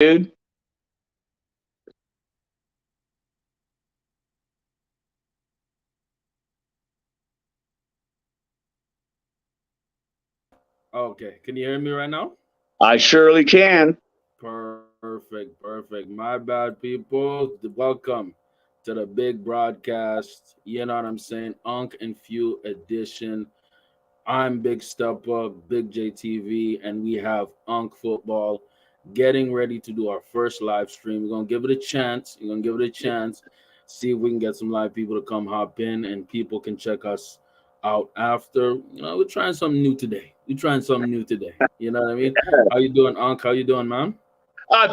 dude. Okay, can you hear me right now? I surely can. Perfect, perfect. My bad, people. Welcome to the big broadcast. You know what I'm saying? Unc and Phew edition. I'm Big Stepper, Big JTV, and we have Unc Football getting ready to do our first live stream. We're gonna give it a chance. We're gonna give it a chance. See if we can get some live people to come hop in, and people can check us out after. We're trying something new today. We're trying something new today. You know what I mean? How you doing, Unc? How you doing, man?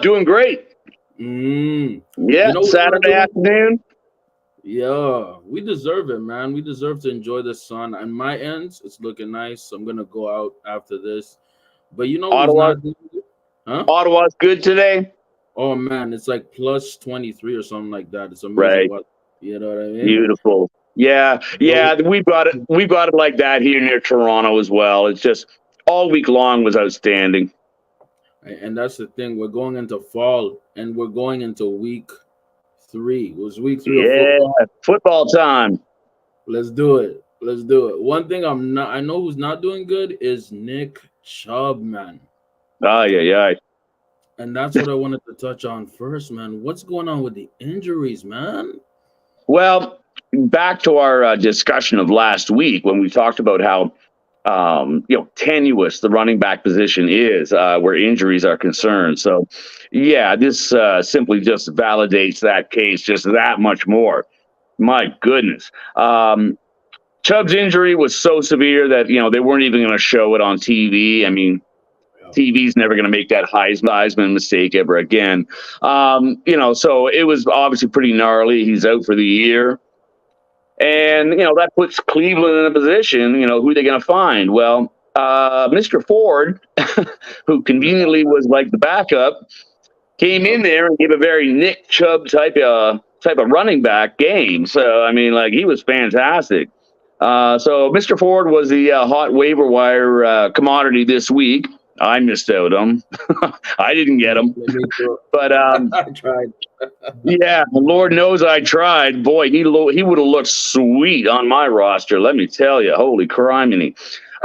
Doing great. Mm. Yeah, You know what we're Saturday gonna do? afternoon. Yeah, we deserve it, man. We deserve to enjoy the sun. On my ends, it's looking nice. I'm gonna go out after this. But you know who's Ottawa, not doing it? Huh? Ottawa's good today. Oh man, it's like plus 23 or something like that. It's amazing Right. what you know what I mean? Beautiful. Yeah, But yeah. We've got it. We've got it like that here near Toronto as well. It's just all week long was outstanding. and that's the thing. We're going into fall and we're going into week three. It was week three of Yeah, football. football time. Let's do it. Let's do it. One thing I know who's not doing good is Nick Chubb, man. Yeah, yeah. And that's what I wanted to touch on first, man. What's going on with the injuries, man? Well, back to our discussion of last week when we talked about how tenuous the running back position is where injuries are concerned. So, yeah, this simply just validates that case just that much more. My goodness. Chubb's injury was so severe that, they weren't even going to show it on TV. I mean, Yeah. TV's never going to make that Heisman mistake ever again. So it was obviously pretty gnarly. He's out for the year. And, that puts Cleveland in a position, who are they going to find? Well, Mr. Ford, who conveniently was like the backup, came Yep. in there and gave a very Nick Chubb type of running back game. So, I mean, like, he was fantastic. So Mr. Ford was the hot waiver wire commodity this week. I missed out on. I didn't get him. Me too. But I tried. yeah, Lord knows I tried. Boy, he would have looked sweet on my roster. Let me tell you, holy criminy.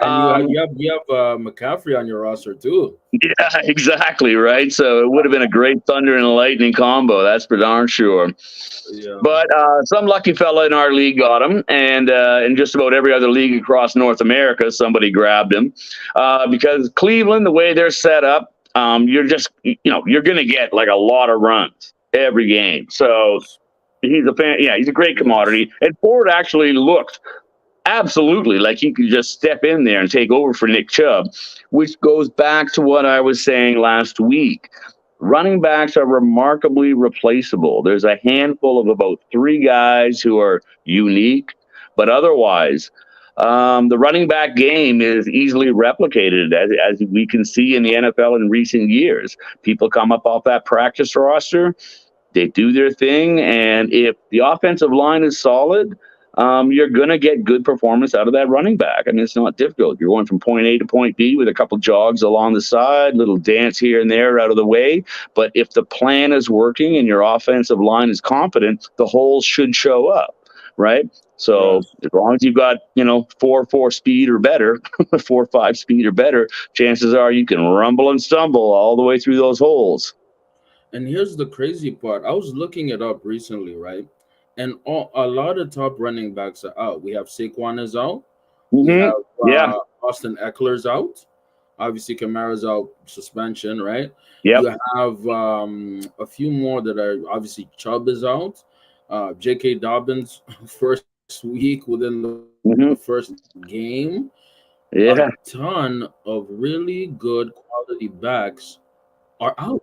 And you have Um, McCaffrey on your roster too. yeah, exactly right. So it would have been a great thunder and lightning combo. That's for darn sure. Yeah. But some lucky fella in our league got him, and in just about every other league across North America, somebody grabbed him because Cleveland, the way they're set up, you're going to get like a lot of runs every game. So he's a fan. Yeah, he's a great Yes. commodity. And Ford actually looked absolutely like he could just step in there and take over for Nick Chubb, which goes back to what I was saying last week. Running backs are remarkably replaceable. There's a handful of about three guys who are unique, but otherwise, the running back game is easily replicated, as we can see in the NFL in recent years. People come up off that practice roster, they do their thing, and if the offensive line is solid, you're going to get good performance out of that running back. I mean, it's not difficult. You're going from point A to point B with a couple jogs along the side, little dance here and there out of the way. But if the plan is working and your offensive line is competent, the holes should show up, right? So Yes. as long as you've got, 4.4 speed or better, 4.5 speed or better, chances are you can rumble and stumble all the way through those holes. And here's the crazy part. I was looking it up recently, right? And a lot of top running backs are out. We have Saquon is out. We Hmm. have Yeah. Austin Eckler's out. Obviously, Kamara's out suspension, right? Yep. You have a few more that are obviously Chubb is out. J.K. Dobbins first week within the first Hmm. game. A Yeah. ton of really good quality backs are out.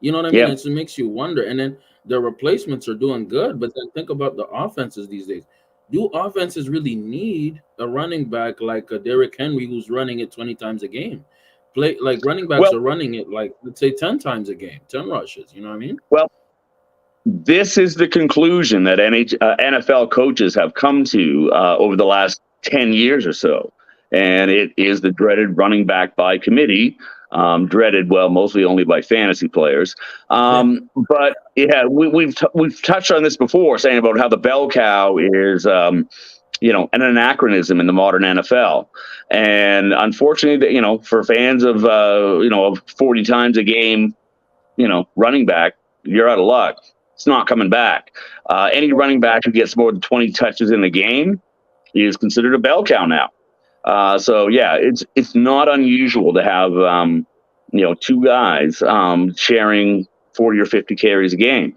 You know what I mean? It Yep. makes you wonder. And then the replacements are doing good, but then think about the offenses these days. Do offenses really need a running back like a Derrick Henry who's running it 20 times a game? Play like running backs Well, are running it like let's say 10 times a game, 10 rushes. You know what I mean? well, this is the conclusion that NFL coaches have come to over the last 10 years or so. And it is the dreaded running back by committee. dreaded, well, mostly only by fantasy players. But yeah, we've touched on this before, saying about how the bell cow is an anachronism in the modern NFL. And unfortunately, for fans of 40 times a game, running back, you're out of luck. It's not coming back. Any running back who gets more than 20 touches in a game is considered a bell cow now. So yeah, it's not unusual to have two guys sharing 40 or 50 carries a game,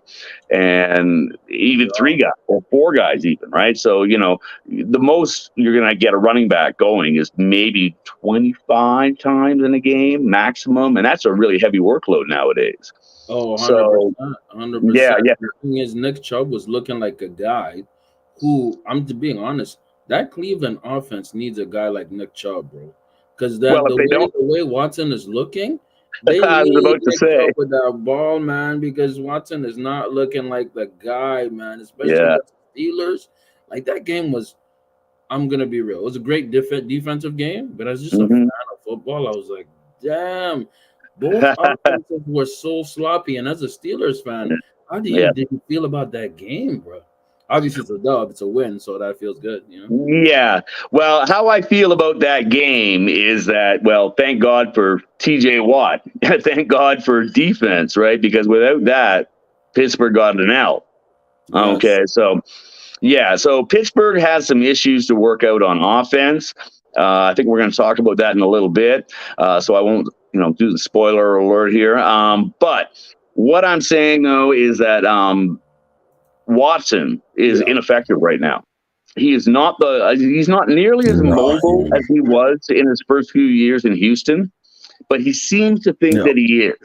and even three guys or four guys even, right? So the most you're going to get a running back going is maybe 25 times in a game maximum, and that's a really heavy workload nowadays. Oh, So 100%. yeah, 100%. yeah. The thing is, Nick Chubb was looking like a guy who, I'm to being honest, that Cleveland offense needs a guy like Nick Chubb, bro. Because Well, that if they don't, the way Watson is looking, they I was need about to Nick Chubb say, with that ball, man, because Watson is not looking like the guy, man, especially yeah. against the Steelers. Like that game was, I'm gonna be real. It was a great defensive game, but as just a Hmm. fan of football, I was like, damn, both offenses were so sloppy. And as a Steelers fan, how Yeah. did you feel about that game, bro? Obviously, it's a dub, it's a win, so that feels good, you know. Yeah. Well, how I feel about that game is that, well, thank God for TJ Watt. Thank God for defense, right? Because without that, Pittsburgh got an L. Yes. Okay. So, yeah. So Pittsburgh has some issues to work out on offense. I think we're going to talk about that in a little bit. So I won't, do the spoiler alert here. But what I'm saying, though, is that Watson is Yeah. ineffective right now. He's not nearly as No, mobile as he was in his first few years in Houston, but he seems to think yeah, that he is.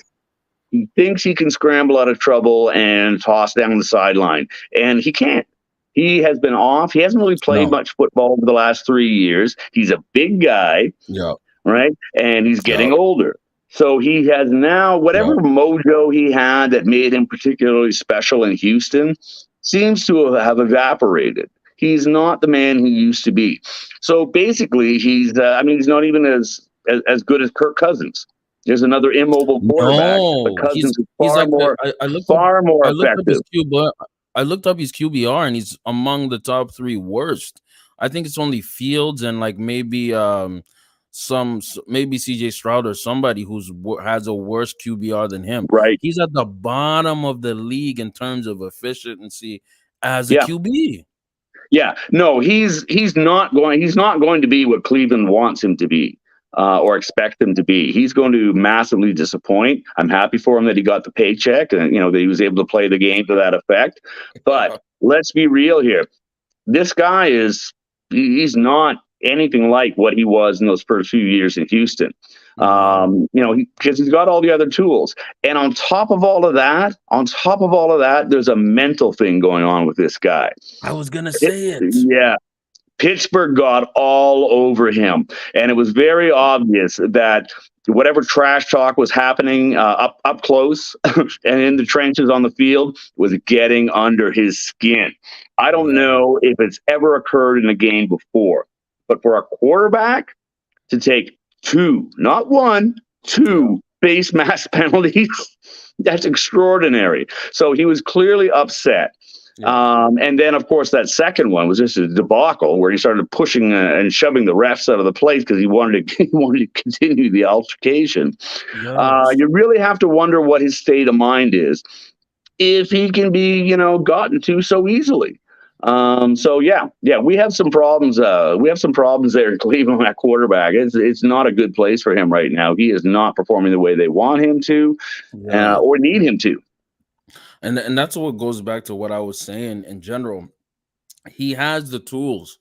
He thinks he can scramble out of trouble and toss down the sideline, and he can't. He has been off. He hasn't really played no, much football over the last 3 years. He's a big guy, yeah, right? And he's yeah, getting older. So he has now yeah. whatever mojo he had that made him particularly special in Houston seems to have evaporated. He's not the man he used to be. So basically, he's not even as good as Kirk Cousins. There's another immobile quarterback, but No, Cousins is he's like far more I looked up his effective. QB I looked up his QBR and he's among the top three worst. I think it's only Fields and like maybe maybe CJ Stroud or somebody has a worse QBR than him. Right. He's at the bottom of the league in terms of efficiency as a Yeah. QB. Yeah, no, he's not going to be what Cleveland wants him to be, or expect him to be. He's going to massively disappoint. I'm happy for him that he got the paycheck and that he was able to play the game to that effect. But let's be real here. This guy he's not anything like what he was in those first few years in Houston. Because he's got all the other tools. And on top of all of that, there's a mental thing going on with this guy. I was gonna say it. Yeah. Pittsburgh got all over him. And it was very obvious that whatever trash talk was happening up close and in the trenches on the field was getting under his skin. I don't Yeah. know if it's ever occurred in a game before, but for a quarterback to take two, not one, two face mask penalties, that's extraordinary. So he was clearly upset. And then, of course, that second one was just a debacle where he started pushing and shoving the refs out of the place because he wanted to he wanted to continue the altercation. Yes. You really have to wonder what his state of mind is if he can be, gotten to so easily. So yeah, we have some problems. We have some problems there in Cleveland at quarterback. It's not a good place for him right now. He is not performing the way they want him to, Yeah. or need him to. And that's what goes back to what I was saying in general. He has the tools.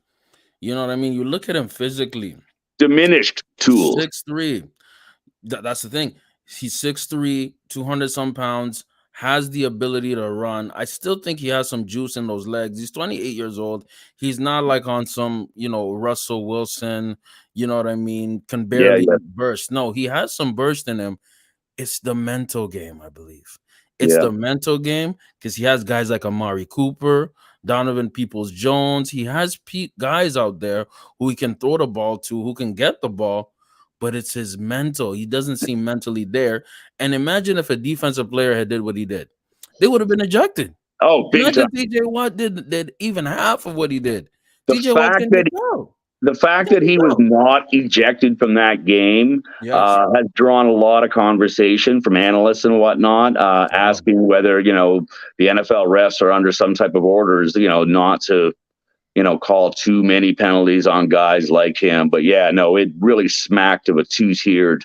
You know what I mean? You look at him physically, Diminished tools. 6'3". That's the thing. He's 6'3", 200 some pounds, has the ability to run. I still think he has some juice in those legs. He's 28 years old. He's not like on some, Russell Wilson, you know what I mean, can Yeah, barely yeah, burst. No, he has some burst in him. It's the mental game, I believe. It's yeah. the mental game because he has guys like Amari Cooper, Donovan Peoples-Jones. He has guys out there who he can throw the ball to, who can get the ball, but it's his mental. He doesn't seem mentally there. And imagine if a defensive player had did what he did, they would have been ejected. Oh, big time. Imagine TJ Watt did even half of what he did. The TJ Watt fact can that get out. the fact that he was not ejected from that game Yes. has drawn a lot of conversation from analysts and whatnot, asking whether the NFL refs are under some type of orders, not to call too many penalties on guys like him. But yeah, no, it really smacked of a two-tiered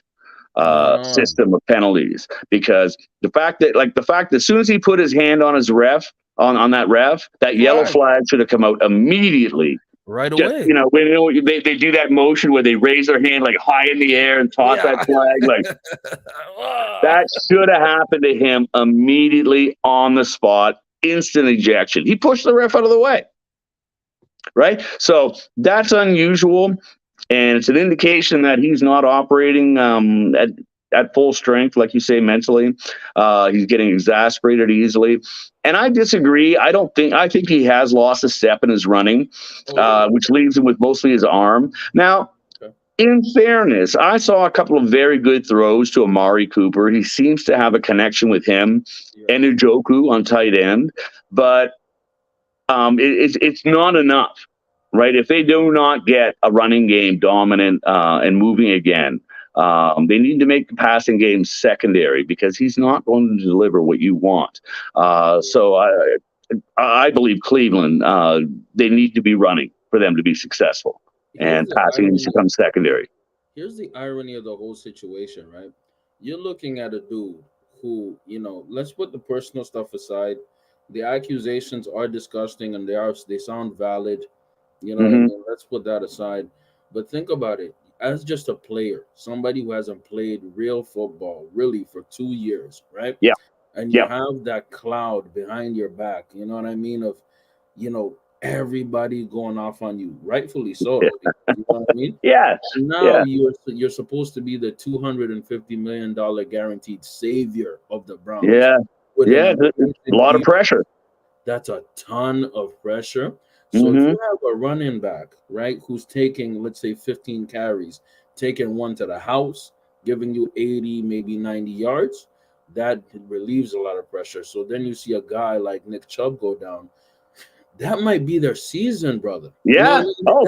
system of penalties, because the fact that as soon as he put his hand on his ref on that ref, that yellow flag should have come out immediately. Right Just away. when they do that motion where they raise their hand like high in the air and toss that flag, like that should have happened to him immediately on the spot, instant ejection. He pushed the ref out of the way. Right? So that's unusual, and it's an indication that he's not operating at full strength, like you say, mentally. He's getting exasperated easily. And I disagree. I think he has lost a step in his running, which leaves him with mostly his arm. Now, in fairness, I saw a couple of very good throws to Amari Cooper. He seems to have a connection with him and Njoku on tight end, but it's not enough, right? If they do not get a running game dominant and moving again, they need to make the passing game secondary, because he's not going to deliver what you want. So I believe Cleveland, they need to be running for them to be successful, and passing needs to come secondary. Here's the irony of the whole situation, right? You're looking at a dude who, let's put the personal stuff aside. The accusations are disgusting and they sound valid. You know what I mean? Let's put that aside. But think about it. As just a player, somebody who hasn't played real football really for 2 years, right? Yeah. And you have that cloud behind your back, you know what I mean? Of, everybody going off on you, rightfully so. You know what I mean? Yeah. And now you're supposed to be the $250 million guaranteed savior of the Browns. Yeah. Yeah. A lot of pressure. That's a ton of pressure. So if you have a running back, right, who's taking, let's say, 15 carries, taking one to the house, giving you 80, maybe 90 yards, that relieves a lot of pressure. So then you see a guy like Nick Chubb go down. That might be their season, brother. Yeah.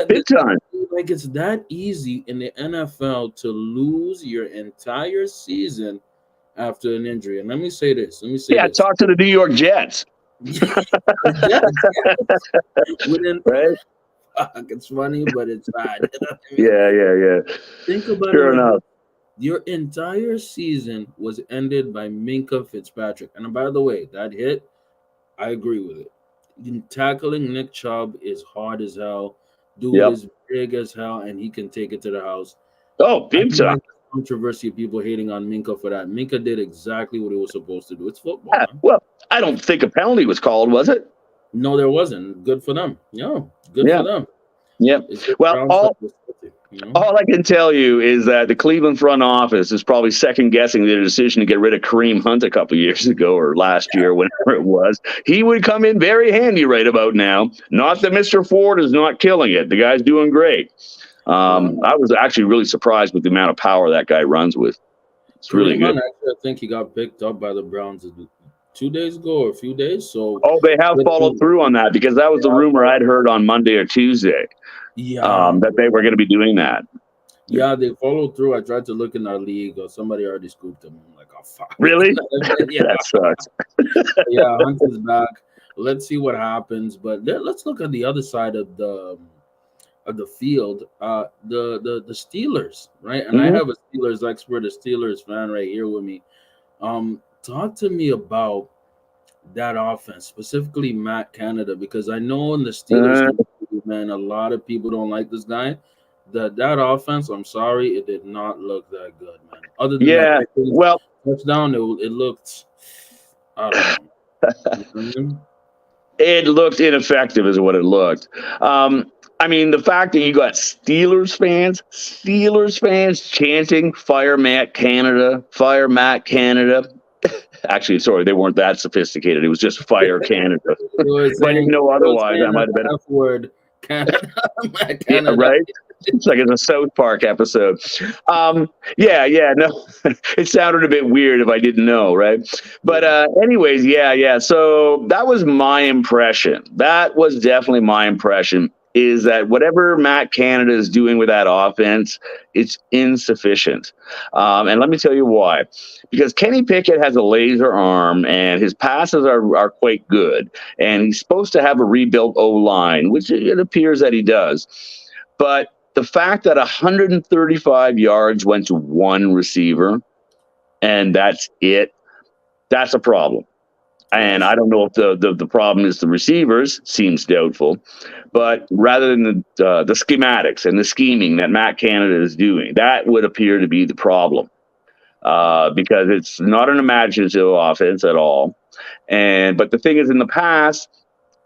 Big time. Like, it's that easy in the NFL to lose your entire season after an injury. And let me say this. Talk to the New York Jets. Right? It's funny, but it's bad. Yeah. Think about it. Sure enough. Your entire season was ended by Minkah Fitzpatrick. And by the way, that hit, I agree with it. Tackling Nick Chubb is hard as hell. Dude is big as hell, and he can take it to the house. Oh, big time. Controversy of people hating on Minkah for that. Minkah did exactly what he was supposed to do. It's football. Yeah, well, I don't think a penalty was called, was it? No, there wasn't. Good for them. Good for them. Yeah. Well, all I can tell you is that the Cleveland front office is probably second guessing their decision to get rid of Kareem Hunt a couple of years ago or last year, whenever it was. He would come in very handy right about now. Not that Mr. Ford is not killing it. The guy's doing great. I was actually really surprised with the amount of power that guy runs with. It's really good. Actually, I think he got picked up by the Browns 2 days ago or a few days. So they have followed through on that, because that was the rumor I'd heard on Monday or Tuesday. That they were going to be doing that. Yeah, they followed through. I tried to look in our league, or somebody already scooped him. I'm like, oh fuck. Really? That sucks. Hunt is back. Let's see what happens. But let's look at the other side of the field. The Steelers, right? And I have a Steelers expert, a Steelers fan right here with me. Talk to me about that offense, specifically Matt Canada, because I know in the Steelers, man, a lot of people don't like this guy. That offense, I'm sorry, it did not look that good, man. Other than that touchdown, it looked, I don't know. It looked ineffective is what it looked. I mean, the fact that you got Steelers fans chanting, fire Matt Canada, fire Matt Canada. Actually, sorry, they weren't that sophisticated. It was just fire Canada. If I didn't know otherwise, I might have been F word Canada. Yeah, right? It's like it's a South Park episode. Yeah, no, it sounded a bit weird if I didn't know, right? But anyways, yeah. So that was my impression. That was definitely my impression. Is that whatever Matt Canada is doing with that offense, it's insufficient. And let me tell you why. Because Kenny Pickett has a laser arm and his passes are quite good. And he's supposed to have a rebuilt O line, which it appears that he does. But the fact that 135 yards went to one receiver and that's it, that's a problem. And I don't know if the problem is the receivers, seems doubtful, but rather than the schematics and the scheming that Matt Canada is doing, that would appear to be the problem because it's not an imaginative offense at all. But the thing is, in the past,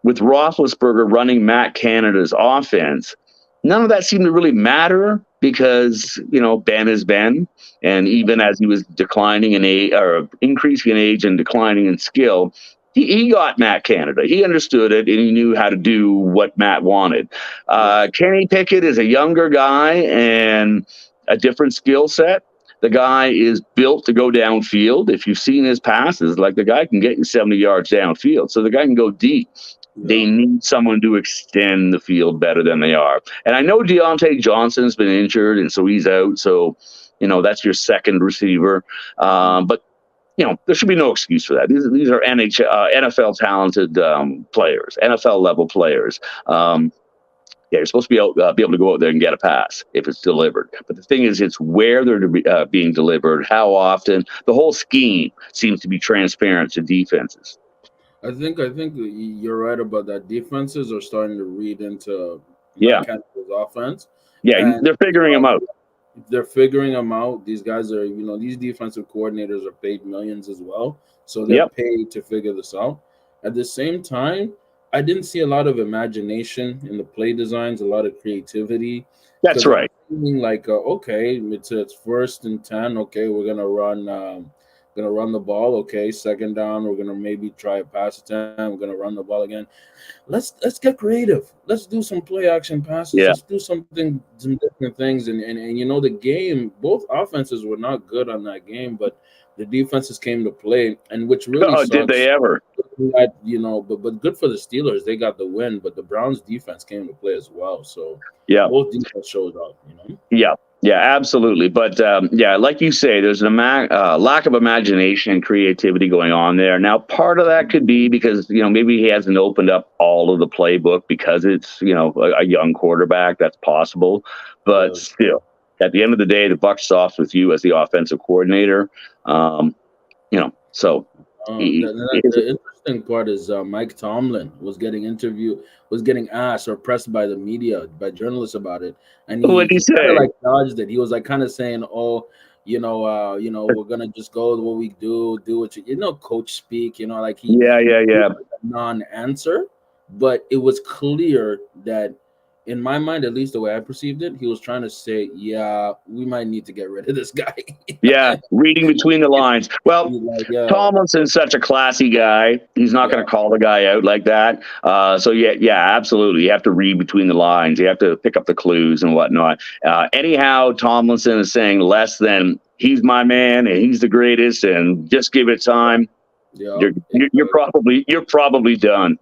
with Roethlisberger running Matt Canada's offense, none of that seemed to really matter because Ben is Ben, and even as he was declining in age or increasing in age and declining in skill, he got Matt Canada. He understood it and he knew how to do what Matt wanted. Kenny Pickett is a younger guy and a different skill set. The guy is built to go downfield. If you've seen his passes, like the guy can get you 70 yards downfield, so the guy can go deep. They need someone to extend the field better than they are. And I know Deontay Johnson's been injured, and so he's out. So, that's your second receiver. But, there should be no excuse for that. These are NFL talented players, NFL level players. You're supposed to be able to go out there and get a pass if it's delivered. But the thing is, it's where they're being delivered, how often. The whole scheme seems to be transparent to defenses. I think you're right about that. Defenses are starting to read into Yeah. Matt Canada's offense. Yeah, And they're figuring them out. They're figuring them out. These guys are, these defensive coordinators are paid millions as well. So they're paid to figure this out. At the same time, I didn't see a lot of imagination in the play designs, a lot of creativity. That's right. Like, okay, it's first and 10. Okay, we're gonna run the ball. Okay, second down, we're gonna maybe try a pass attempt. We're gonna run the ball again. Let's get creative. Let's do some play action passes. Yeah. Let's do some different things. And the game, both offenses were not good on that game, but the defenses came to play, and which really sucks. Did they ever? But good for the Steelers. They got the win, but the Browns defense came to play as well. So both defense showed up, Yeah, absolutely. But like you say, there's a lack of imagination and creativity going on there. Now, part of that could be because, maybe he hasn't opened up all of the playbook because it's, a young quarterback. That's possible. But still, at the end of the day, the buck stops with you as the offensive coordinator. So. The interesting part is Mike Tomlin was getting asked or pressed by the media, by journalists about it, and what did he say? Kind of dodged it. He was kind of saying, "Oh, we're gonna just go with what we do what coach speak." He non-answer, but it was clear that. In my mind, at least the way I perceived it, he was trying to say, yeah, we might need to get rid of this guy. Reading between the lines. Well, Tomlinson's such a classy guy. He's not going to call the guy out like that. Absolutely. You have to read between the lines. You have to pick up the clues and whatnot. Anyhow, Tomlinson is saying less than he's my man and he's the greatest and just give it time. Yeah, you're probably done.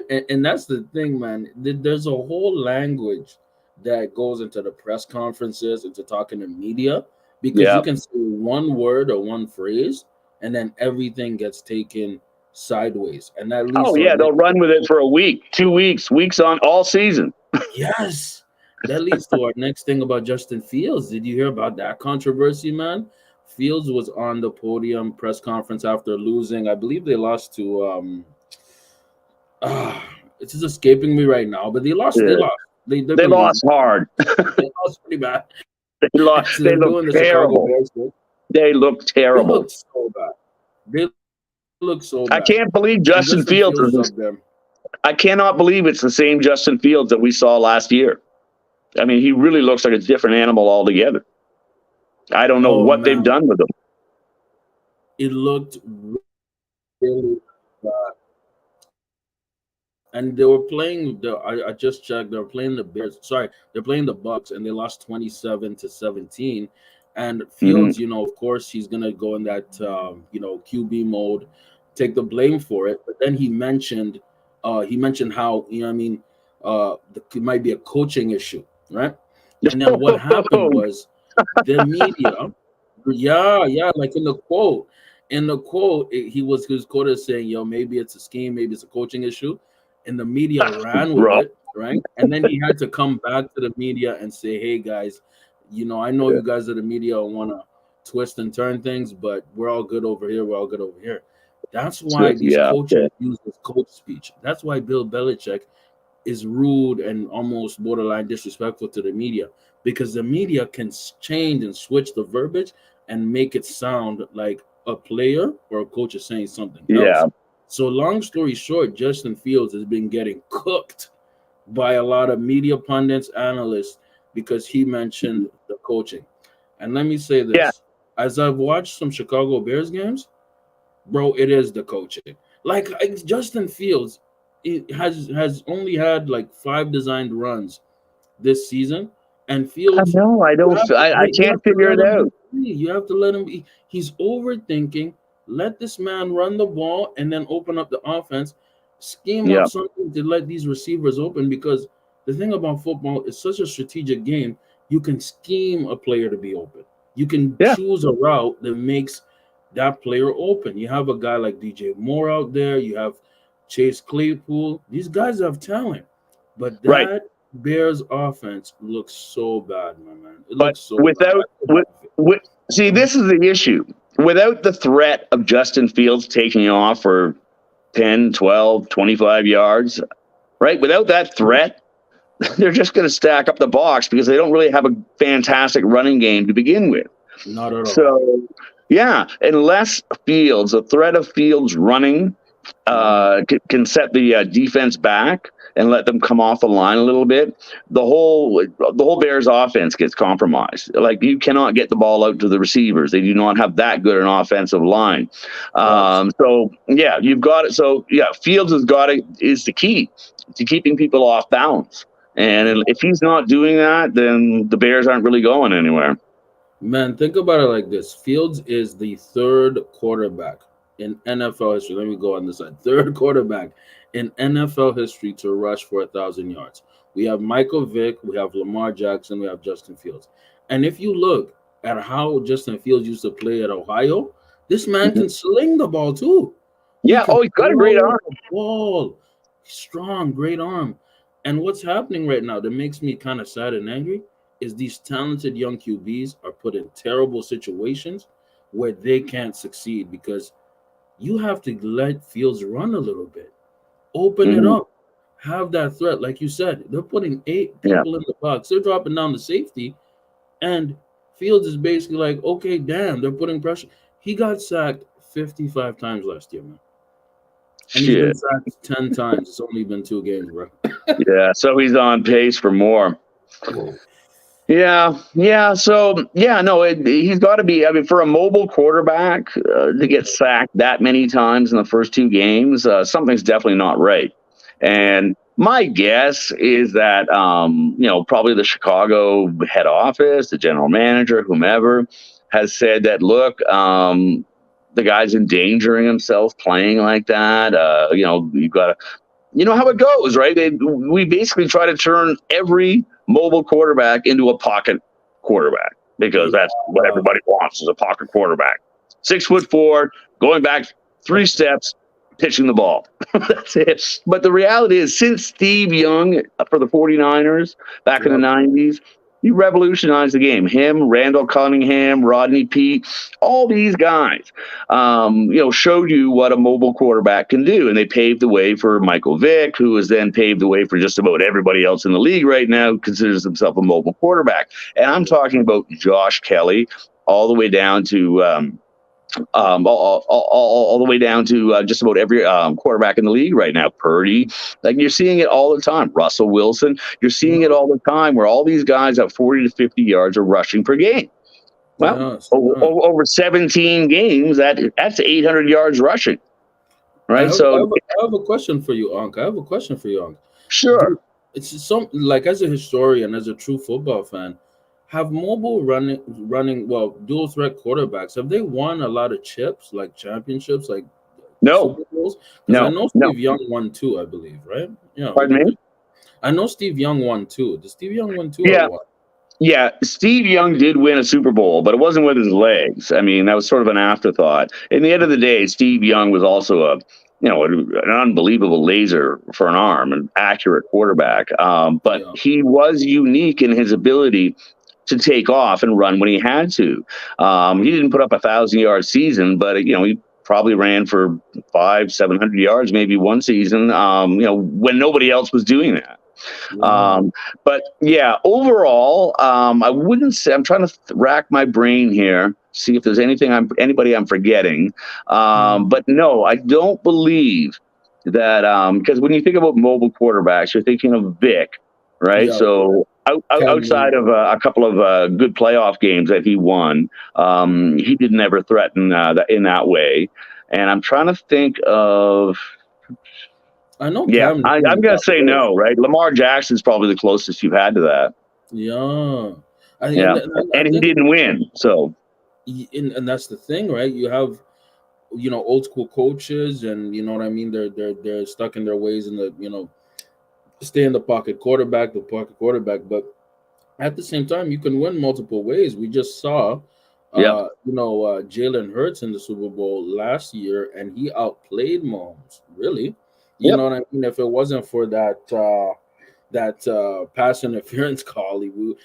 And that's the thing, man. There's a whole language that goes into the press conferences, into talking to media, because you can say one word or one phrase, and then everything gets taken sideways. And that leads they'll run with it for a week, 2 weeks, weeks on all season. Yes, that leads to our next thing about Justin Fields. Did you hear about that controversy, man? Fields was on the podium press conference after losing. I believe they lost to it's just escaping me right now, but they lost. They lost. They lost hard. They lost pretty bad. They lost. So they look terrible. They look terrible. They look so bad. They look so bad. I can't believe Justin Fields is up there. I cannot believe it's the same Justin Fields that we saw last year. I mean, he really looks like a different animal altogether. I don't know what they've done with him. It looked really bad. and they were playing the. I just checked. They were playing the Bears. Sorry, they're playing the Bucks, and they lost 27-17. And Hmm. Fields, of course, he's gonna go in that QB mode, take the blame for it. But then he mentioned how I mean, it might be a coaching issue, right? And then what happened was the media, yeah, yeah, like in the quote, he was quoted saying, "Yo, maybe it's a scheme, maybe it's a coaching issue," and the media ran with Bro. it, right? And then he had to come back to the media and say, "Hey guys, I know you guys at the media want to twist and turn things, but we're all good over here. We're all good over here." That's why these Yeah. coaches use this coach speech. That's why Bill Belichick is rude and almost borderline disrespectful to the media, because the media can change and switch the verbiage and make it sound like a player or a coach is saying something Yeah. else. So long story short, Justin Fields has been getting cooked by a lot of media pundits, analysts, because he mentioned the coaching. And let me say Yeah. this: as I've watched some Chicago Bears games, bro, it is the coaching. Like Justin Fields, it has only had like 5 designed runs this season, and I Fields, know. I you don't. have to I you can't have to figure let it him be out. free. You have to let him be. He's overthinking. Let this man run the ball and then open up the offense. Scheme Yeah. up something to let these receivers open, because the thing about football is such a strategic game. You can scheme a player to be open. You can Yeah. choose a route that makes that player open. You have a guy like DJ Moore out there. You have Chase Claypool. These guys have talent, but Right. that Bears offense looks so bad, my man. It But looks so bad. without, with, see, this is the issue. Without the threat of Justin Fields taking off for 10, 12, 25 yards, right? Without that threat, they're just going to stack up the box because they don't really have a fantastic running game to begin with. Not at all. So, yeah, unless Fields, the threat of Fields running can set the defense back and let them come off the line a little bit, the whole Bears offense gets compromised. Like you cannot get the ball out to the receivers; they do not have that good an offensive line. Facts. So yeah, you've got it. So yeah, Fields has got it is the key to keeping people off balance. And if he's not doing that, then the Bears aren't really going anywhere. Man, think about it like this. Fields is the third quarterback in NFL history. Let me go on this side. Third quarterback in NFL history to rush for 1,000 yards. We have Michael Vick, we have Lamar Jackson, we have Justin Fields. And if you look at how Justin Fields used to play at Ohio, this man Mhm. can sling the ball too. He Yeah. can Oh, he's got a great throw arm. the ball. Strong, great arm. And what's happening right now that makes me kind of sad and angry is these talented young QBs are put in terrible situations where they can't succeed, because you have to let Fields run a little bit, open it Mhm. up, have that threat. Like you said, they're putting 8 Yeah. people in the box, they're dropping down the safety, and Fields is basically like, okay, damn, they're putting pressure. He got sacked 55 times last year, man. And he's been Shit. sacked 10 times. It's only been 2 games, bro. Yeah. So he's on pace for more. Yeah, yeah. So, yeah, no, he's got to be. I mean, for a mobile quarterback to get sacked that many times in the first 2 games, something's definitely not right. And my guess is that, probably the Chicago head office, the general manager, whomever, has said that, look, the guy's endangering himself playing like that. You've got to how it goes, right? We basically try to turn every mobile quarterback into a pocket quarterback because Yeah. that's what everybody wants is a pocket quarterback. 6'4", going back 3 steps, pitching the ball. That's it. But the reality is, since Steve Young for the 49ers back in the Yep. 90s, he revolutionized the game. Him, Randall Cunningham, Rodney Peete, all these guys showed you what a mobile quarterback can do. And they paved the way for Michael Vick, who has then paved the way for just about everybody else in the league right now, considers himself a mobile quarterback. And I'm talking about Josh Kelly all the way down to all the way down to just about every quarterback in the league right now. Purdy, like you're seeing it all the time. Russell Wilson, you're seeing it all the time where all these guys have 40 to 50 yards of rushing per game. Well, Yes. over, Yes. over 17 games, that's 800 yards rushing. right? So I have a question for you, Unc. I have a question for you, Unc. sure. Do, it's some like as a historian, as a true football fan, have mobile running well dual threat quarterbacks have they won a lot of chips like championships like No, Super Bowls? Because I no, know no. Steve Young won two, I believe, right? Yeah, Pardon me? I know Steve Young won two. Did Steve Young win two or Yeah, what? yeah. Steve Young did win a Super Bowl, but it wasn't with his legs. I mean, that was sort of an afterthought. In the end of the day, Steve Young was also an unbelievable laser for an arm, an accurate quarterback. But Yeah, he was unique in his ability to take off and run when he had to. He didn't put up 1,000 yard season, but he probably ran for 700 yards maybe one season. When nobody else was doing that. yeah. But yeah, overall, I wouldn't say. I'm trying to rack my brain here, see if there's anybody I'm forgetting. Mhm. But no, I don't believe that, because when you think about mobile quarterbacks, you're thinking of Vic, right? Yeah, So Cam outside Newton. of a couple of good playoff games that he won, he didn't ever threaten that in that way. And I'm trying to think of. I know Yeah, Cam I'm Newton gonna got say hurt. no, right? Lamar Jackson's probably the closest you've had to that. Yeah, Yeah, I and he think didn't win. So and that's the thing, right? You have old school coaches, and you know what I mean. They're stuck in their ways, and stay in the pocket quarterback, but at the same time, you can win multiple ways. We just saw, yep, Jalen Hurts in the Super Bowl last year, and he outplayed Mahomes. Really, you yep, know what I mean? If it wasn't for that pass interference call, the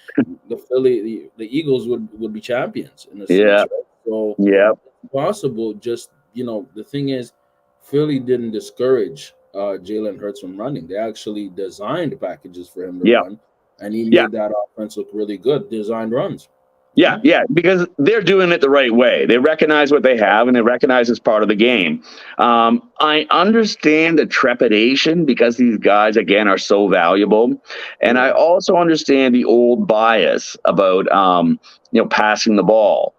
Eagles would be champions in a sense, yeah, right? So yeah, it's possible. Just the thing is, Philly didn't discourage Jalen Hurts from running. They actually designed packages for him to yeah, run, and he yeah. made that offense look really good. Designed runs. Yeah, yeah, because they're doing it the right way. They recognize what they have and they recognize it's part of the game. I understand the trepidation because these guys, again, are so valuable. And I Yeah, also understand the old bias about, passing the ball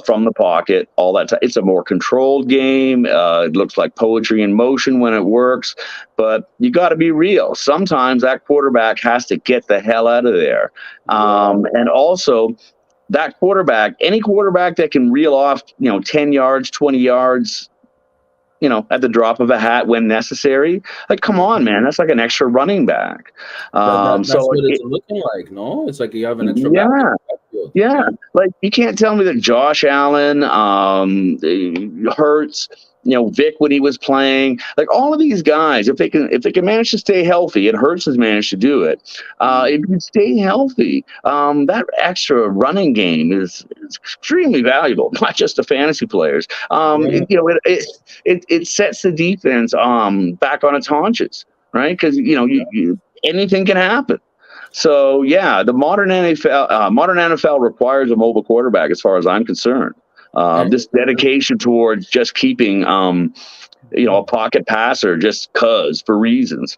from the pocket, all that. It's a more controlled game. It looks like poetry in motion when it works. But you got to be real. Sometimes that quarterback has to get the hell out of there. yeah, And also, that quarterback, any quarterback that can reel off, 10 yards, 20 yards, at the drop of a hat when necessary, like, come on, man, that's like an extra running back. that's So, what it's looking like. No, it's like you have an extra back in yeah, the backfield. yeah, Yeah, like you can't tell me that Josh Allen, Hurts, Vic when he was playing, like all of these guys, if they can manage to stay healthy, and Hurts has managed to do it. mm, If you stay healthy, that extra running game is extremely valuable, not just to fantasy players. yeah, It sets the defense back on its haunches, right? Because anything can happen. So yeah, the modern NFL requires a mobile quarterback, as far as I'm concerned. and, This dedication towards just keeping, a pocket passer just cause for reasons,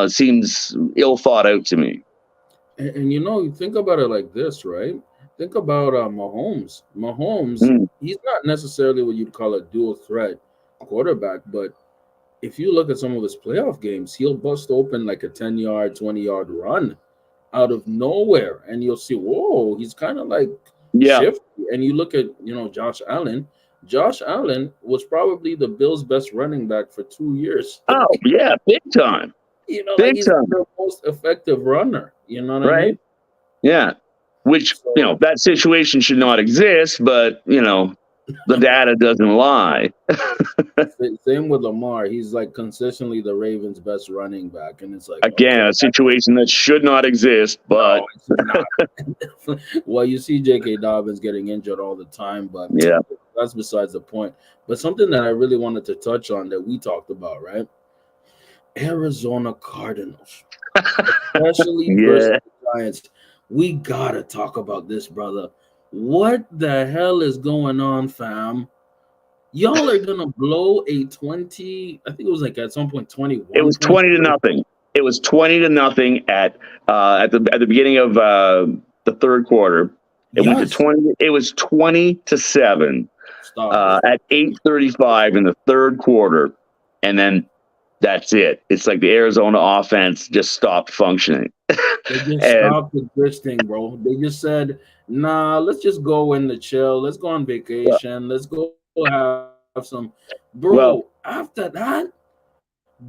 seems ill thought out to me. and you think about it like this, right? Think about Mahomes. Mahomes, Mm, he's not necessarily what you'd call a dual threat quarterback, but if you look at some of his playoff games, he'll bust open like a 10-yard, 20-yard run out of nowhere, and you'll see, whoa, he's kind of like yeah. shifty. And you look at, Josh Allen. Josh Allen was probably the Bills' best running back for 2 years. Oh yeah, big time, Like big he's time, their most effective runner. You know what I right? mean? Yeah. Which So that situation should not exist, but the data doesn't lie. same with Lamar. He's like consistently the Ravens' best running back, and it's like, Again, okay, a situation that should not exist, but no, it's not. Well, you see J.K. Dobbins getting injured all the time, but yeah. that's besides the point. But something that I really wanted to touch on that we talked about, right? Arizona Cardinals, especially versus Yeah, the Giants. We gotta talk about this, brother. What the hell is going on, fam? Y'all are gonna blow a 20. I think it was like at some point it 21 was point. 20-0. It was 20-0 at the beginning of the third quarter. It went to Yes. 20. It was 20-7 Stop it. at 8:35 in the third quarter. and then that's it. It's like the Arizona offense just stopped functioning. They just And stopped existing, bro. They just said, "Nah, let's just go in the chill. Let's go on vacation. Let's go have some." Bro, well, after that, uh,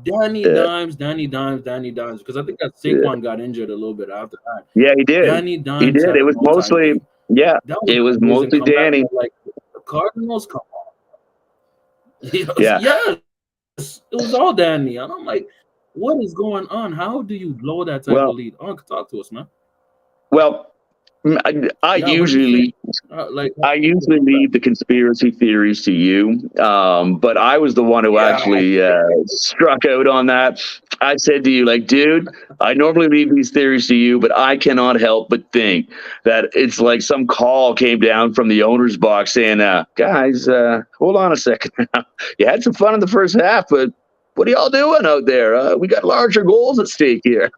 Danny Dimes, because I think that Saquon uh, got injured a little bit after that. yeah, he did. Danny He Dimes did. had It an was all-time mostly, game. yeah, That was it an was amazing mostly comeback. Danny. But like the Cardinals, come on. Yeah. Yes, it was all Danny. And I'm like, what is going on? How do you blow that type of lead? Well, Talk to us, man. well, I Yeah, what do you think? usually I How do you feel usually about that? leave the conspiracy theories to you, but I was the one who Yeah, actually struck out on that. I said to you, like, dude, I normally leave these theories to you, but I cannot help but think that it's like some call came down from the owner's box saying, guys, hold on a second. You had some fun in the first half, but what are y'all doing out there? We got larger goals at stake here.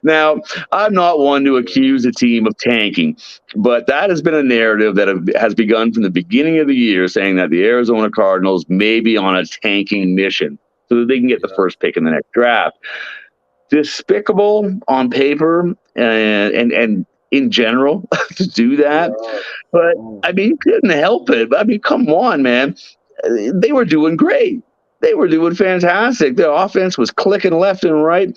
Now, I'm not one to accuse a team of tanking, but that has been a narrative that has begun from the beginning of the year, saying that the Arizona Cardinals may be on a tanking mission so that they can get the yeah, first pick in the next draft. Despicable on paper and in general to do that, yeah. but Oh, I mean, you couldn't help it. I mean, come on, man. They were doing great. They were doing fantastic. Their offense was clicking left and right.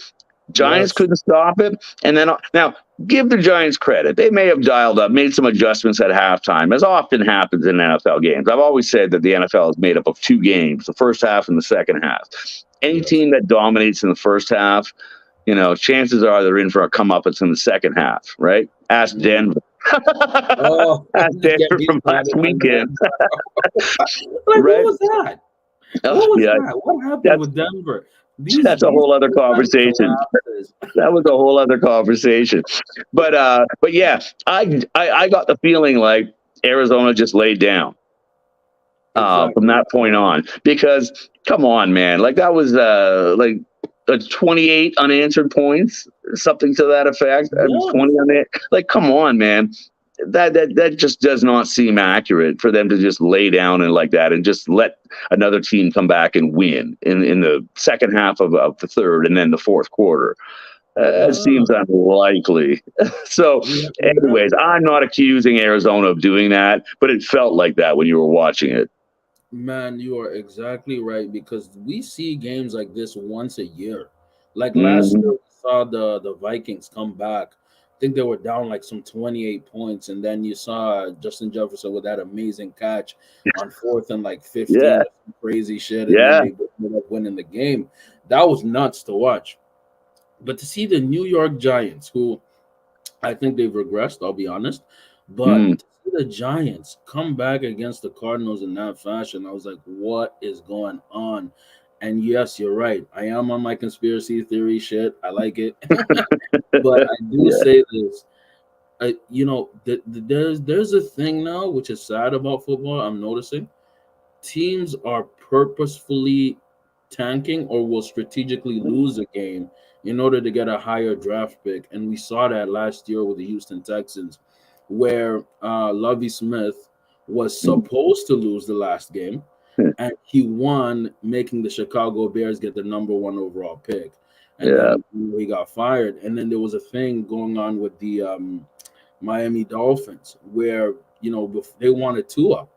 Giants yes, couldn't stop it. And then now give the Giants credit. They may have dialed up, made some adjustments at halftime, as often happens in NFL games. I've always said that the NFL is made up of two games, the first half and the second half. Any yes. team that dominates in the first half, chances are they're in for a comeuppance in the second half, right? Ask Mm. Denver. Oh, Ask just get Denver me from last started on weekend, Denver. Like, what right? was that? Oh, What was yeah, that? What happened that's with Denver? These that's a these whole other teams had conversation. collapses. That was a whole other conversation. But yeah, I got the feeling like Arizona just laid down from Exactly. that point on because come on, man, like that was like 28 unanswered points, something to that effect. Yes. 20 on it. Like, come on, man. That just does not seem accurate for them to just lay down and like that and just let another team come back and win in the second half of the third and then the fourth quarter. It Yeah. seems unlikely. So, We have anyways, I'm not accusing Arizona of doing that, but it felt like that when you were watching it. Man, you are exactly right because we see games like this once a year. Like last Hmm. year, we saw the Vikings come back. I think they were down like some 28 points, and then you saw Justin Jefferson with that amazing catch on fourth and like 15 Yeah, or some crazy shit, and then yeah. they ended up winning the game. That was nuts to watch. But to see the New York Giants, who I think they've regressed, I'll be honest. But Mm. to see the Giants come back against the Cardinals in that fashion, I was like, what is going on? And yes, you're right. I am on my conspiracy theory shit. I like it. But I do Yeah. say this. There's a thing now which is sad about football. I'm noticing teams are purposefully tanking or will strategically lose a game in order to get a higher draft pick. And we saw that last year with the Houston Texans, where Lovey Smith was supposed to lose the last game and he won, making the Chicago Bears get the number one overall pick. And Yeah. then he got fired. And then there was a thing going on with the Miami Dolphins where, they wanted Tua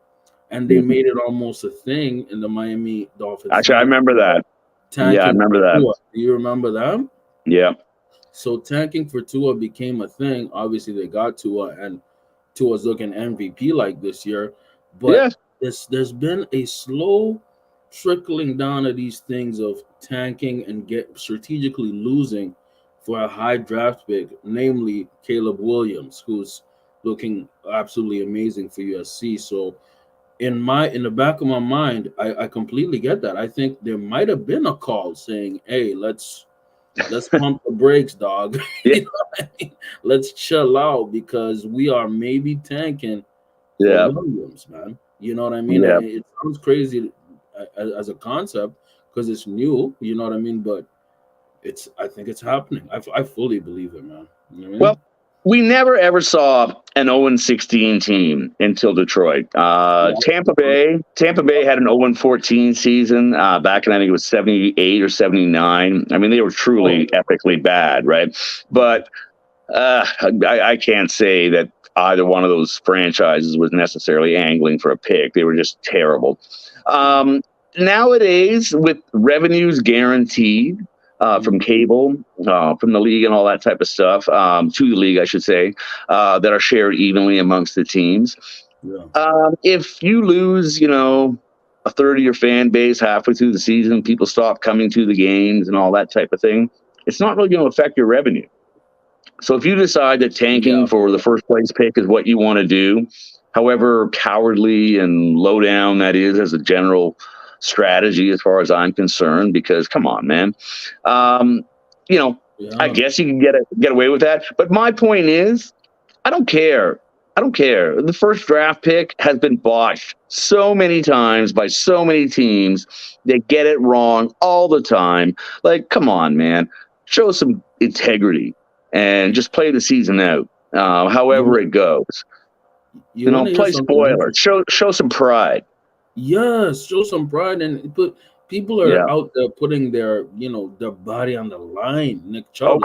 and they Mhm. made it almost a thing in the Miami Dolphins Actually, I fans remember that. Yeah, I tanking for remember that. Tua. Do you remember that? Yeah. So tanking for Tua became a thing. Obviously, they got Tua, and Tua's looking MVP like this year. But Yeah. there's been a slow trickling down of these things of tanking and get strategically losing for a high draft pick, namely Caleb Williams, who's looking absolutely amazing for USC. So in the back of my mind, I completely get that. I think there might have been a call saying, "Hey, let's pump the brakes, dog. Yeah. You know what I mean? Let's chill out because we are maybe tanking for Yeah. Williams, man. You know what I mean? Yeah. It sounds crazy as a concept because it's new. You know what I mean? But I think it's happening. I fully believe it, man. You know what I Well, mean? we never ever saw an 0-16 team until Detroit. Tampa Bay had an 0-14 season back in, I think it was 78 or 79. I mean, they were truly epically bad, right? But I can't say that either one of those franchises was necessarily angling for a pick. They were just terrible. Nowadays, with revenues guaranteed from cable, from the league and all that type of stuff, to the league, I should say, that are shared evenly amongst the teams. Yeah. If you lose, a third of your fan base halfway through the season, people stop coming to the games and all that type of thing, it's not really going to affect your revenue. So if you decide that tanking for the first place pick is what you want to do, however cowardly and low down that is as a general strategy, as far as I'm concerned, because come on, man, I guess you can get away with that. But my point is, I don't care. I don't care. The first draft pick has been botched so many times by so many teams. They get it wrong all the time. Like, come on, man. Show some integrity and just play the season out, however it goes. Play spoiler. Show some pride. Yes, show some pride, and people are out there putting their body on the line. Nick Chubb.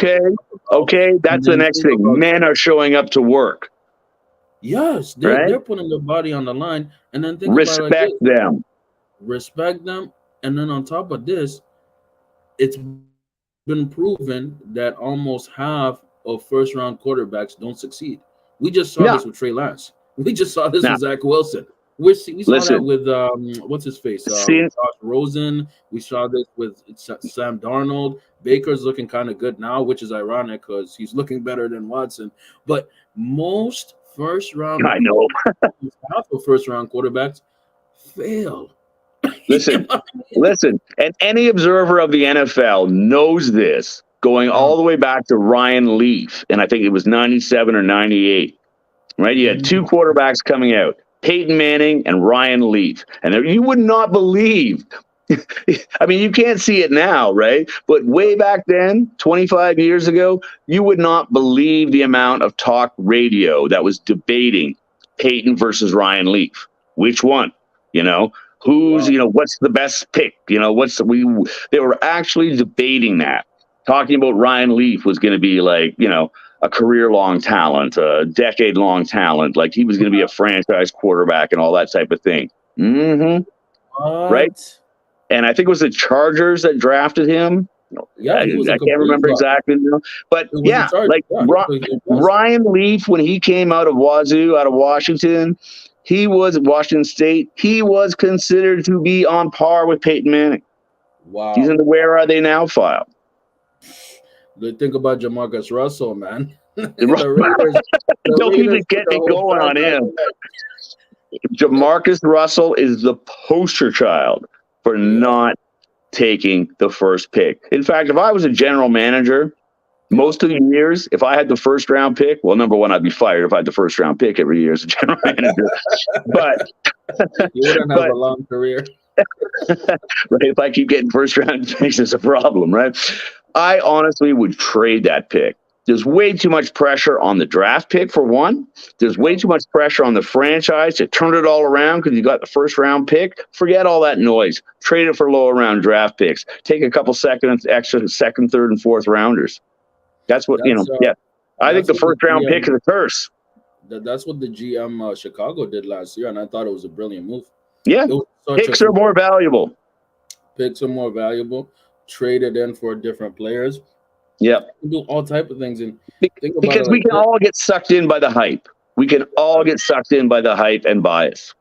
Okay. That's the next thing. Men are showing up to work. Yes, they're putting their body on the line, and then think respect about it like this. them. Respect them, and then on top of this, it's been proven that almost half of first-round quarterbacks don't succeed. We just saw this with Trey Lance. We just saw this with Zach Wilson. We saw that with what's his face, Josh Rosen. We saw this with Sam Darnold. Baker's looking kind of good now, which is ironic because he's looking better than Watson. But most first-round, half of first-round quarterbacks fail. Listen, and any observer of the NFL knows this, going all the way back to Ryan Leaf, and I think it was 97 or 98, right? You had two quarterbacks coming out, Peyton Manning and Ryan Leaf, and you would not believe. I mean, you can't see it now, right? But way back then, 25 years ago, you would not believe the amount of talk radio that was debating Peyton versus Ryan Leaf. Which one? Who's, what's the best pick? They were actually debating that, talking about Ryan Leaf was going to be like, a career-long talent, a decade-long talent. Like he was going to be a franchise quarterback and all that type of thing. Right? And I think it was the Chargers that drafted him. Yeah, I can't remember exactly. But Ryan Leaf, when he came out of Wazoo, out of Washington, Washington State. He was considered to be on par with Peyton Manning. Wow. He's in the where are they now file. Think about Jamarcus Russell, man. Don't even get me going on him. Jamarcus Russell is the poster child for not taking the first pick. In fact, if I was a general manager, most of the years, if I had the first round pick, well, number one, I'd be fired if I had the first round pick every year as a general manager. But you wouldn't have a long career. Right? If I keep getting first round picks, it's a problem, right? I honestly would trade that pick. There's way too much pressure on the draft pick, for one. There's way too much pressure on the franchise to turn it all around because you got the first round pick. Forget all that noise. Trade it for lower round draft picks. Take a couple extra second, third, and fourth rounders. That's what, I think the first round pick is a curse. That's what the GM Chicago did last year, and I thought it was a brilliant move. Yeah, picks are more valuable. Picks are more valuable. Traded in for different players. Yeah, do all type of things, and think about because we can all get sucked in by the hype. We can all get sucked in by the hype and bias.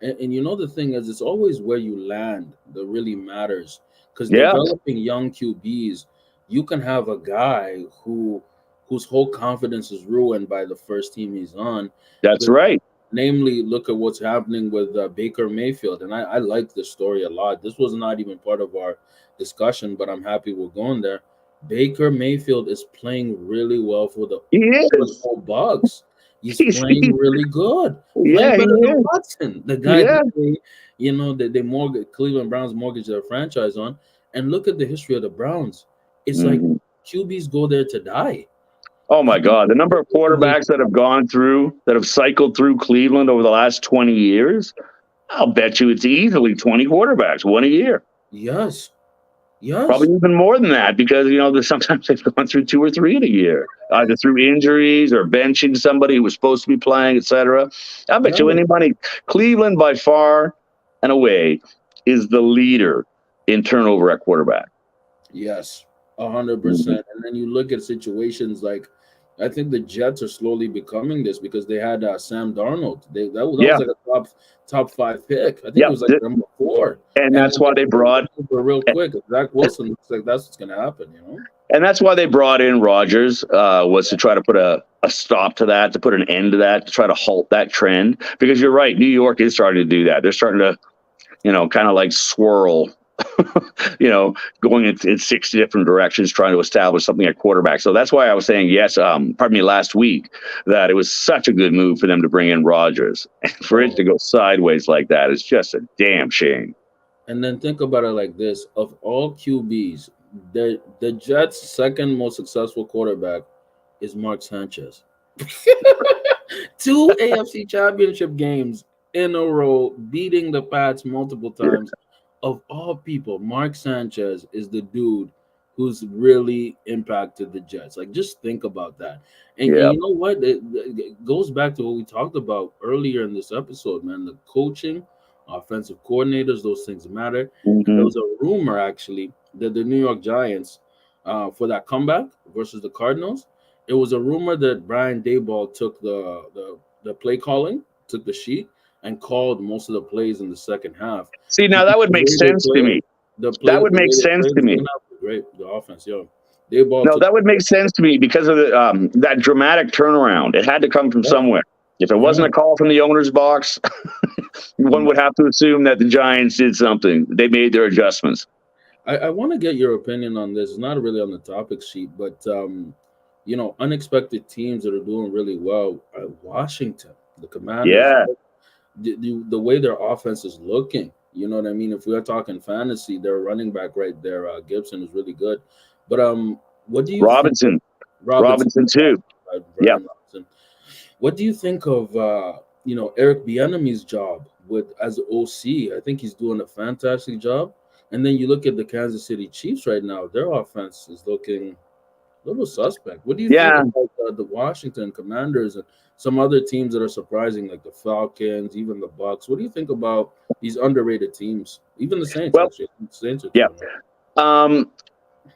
And the thing is, it's always where you land that really matters. Because developing young QBs, you can have a guy whose whole confidence is ruined by the first team he's on. That's right. Namely, look at what's happening with Baker Mayfield. And I like this story a lot. This was not even part of our discussion, but I'm happy we're going there. Baker Mayfield is playing really well for the Bucs. He's playing really good. Yeah, better than Watson, the guy that Cleveland Browns mortgaged their franchise on. And look at the history of the Browns. It's like QBs go there to die. Oh I my think God, the number of quarterbacks that have gone through, that have cycled through Cleveland over the last 20 years, I'll bet you it's easily 20 quarterbacks, one a year. yes, yes, Probably even more than that because, sometimes they've gone through two or three in a year, either through injuries or benching somebody who was supposed to be playing, etc. I bet you yeah, anybody, Cleveland by far and away is the leader in turnover at quarterback. yes, Mhm. 100%. And then you look at situations like, I think the Jets are slowly becoming this because they had Sam Darnold. That Yeah, was like a top five pick. I think it yeah. was like number 4, And and that's then why they they turned brought it over real quick. Zach Wilson looks like that's what's gonna happen. You know? And that's why they brought in Rodgers, was to try to put a stop to that, to put an end to that, to try to halt that trend. Because you're right, New York is starting to do that. They're starting to, kind of like swirl, going in six different directions, trying to establish something at quarterback. So that's why I was saying yes. Pardon me, last week that it was such a good move for them to bring in Rodgers. And for it Oh, to go sideways like that is just a damn shame. and then think about it like this: of all QBs, the Jets' second most successful quarterback is Mark Sanchez. Two AFC championship games in a row, beating the Pats multiple times. Of all people, Mark Sanchez is the dude who's really impacted the Jets. Like, just think about that. And Yeah. you know what? It goes back to what we talked about earlier in this episode, man. The coaching, offensive coordinators, those things matter. And there Hmm. was a rumor actually that the New York Giants, for that comeback versus the Cardinals, it was a rumor that Brian Daboll took the play calling, took the sheet, and called most of the plays in the second half. See, And now that would the make way they sense to played, me. That would the make way they sense played to the me. second half was great. The offense, yo, Daboll No, took. that would make sense to me because of that dramatic turnaround. It had to come from Yeah, somewhere. If it wasn't yeah. a call from the owner's box, one would have to assume that the Giants did something. They made their adjustments. I want to get your opinion on this. It's not really on the topic sheet, but unexpected teams that are doing really well. Washington, the Commanders, Yeah, the way their offense is looking. You know what I mean? If we are talking fantasy, their running back right there, Gibson, is really good. But what do you think of Robinson, Robinson? Robinson too. Yeah, Brian Robinson. What do you think of Eric Bieniemy's job with as OC? I think he's doing a fantastic job. And then you look at the Kansas City Chiefs right now; their offense is looking a little suspect. What do you think yeah. about the Washington Commanders and some other teams that are surprising, like the Falcons, even the Bucks? What do you think about these underrated teams? Even the Saints, Well, actually. The Saints are yeah. doing well. Um,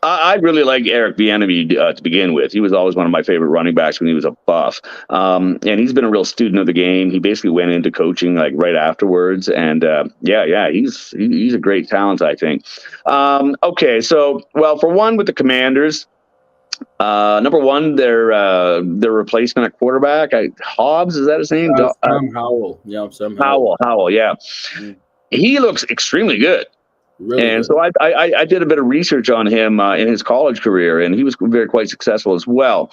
I really like Eric Bieniemy to begin with. He was always one of my favorite running backs when he was a buff, and he's been a real student of the game. He basically went into coaching like right afterwards, and yeah, he's a great talent, I think. Okay, so well, for one, with the Commanders, number one, their replacement at quarterback, Hobbs, is that his name? Sam Howell. Yeah, Sam Howell. Howell, yeah, Mhm. he looks extremely good. Really And good. so I did a bit of research on him in his college career, and he was very quite successful as well.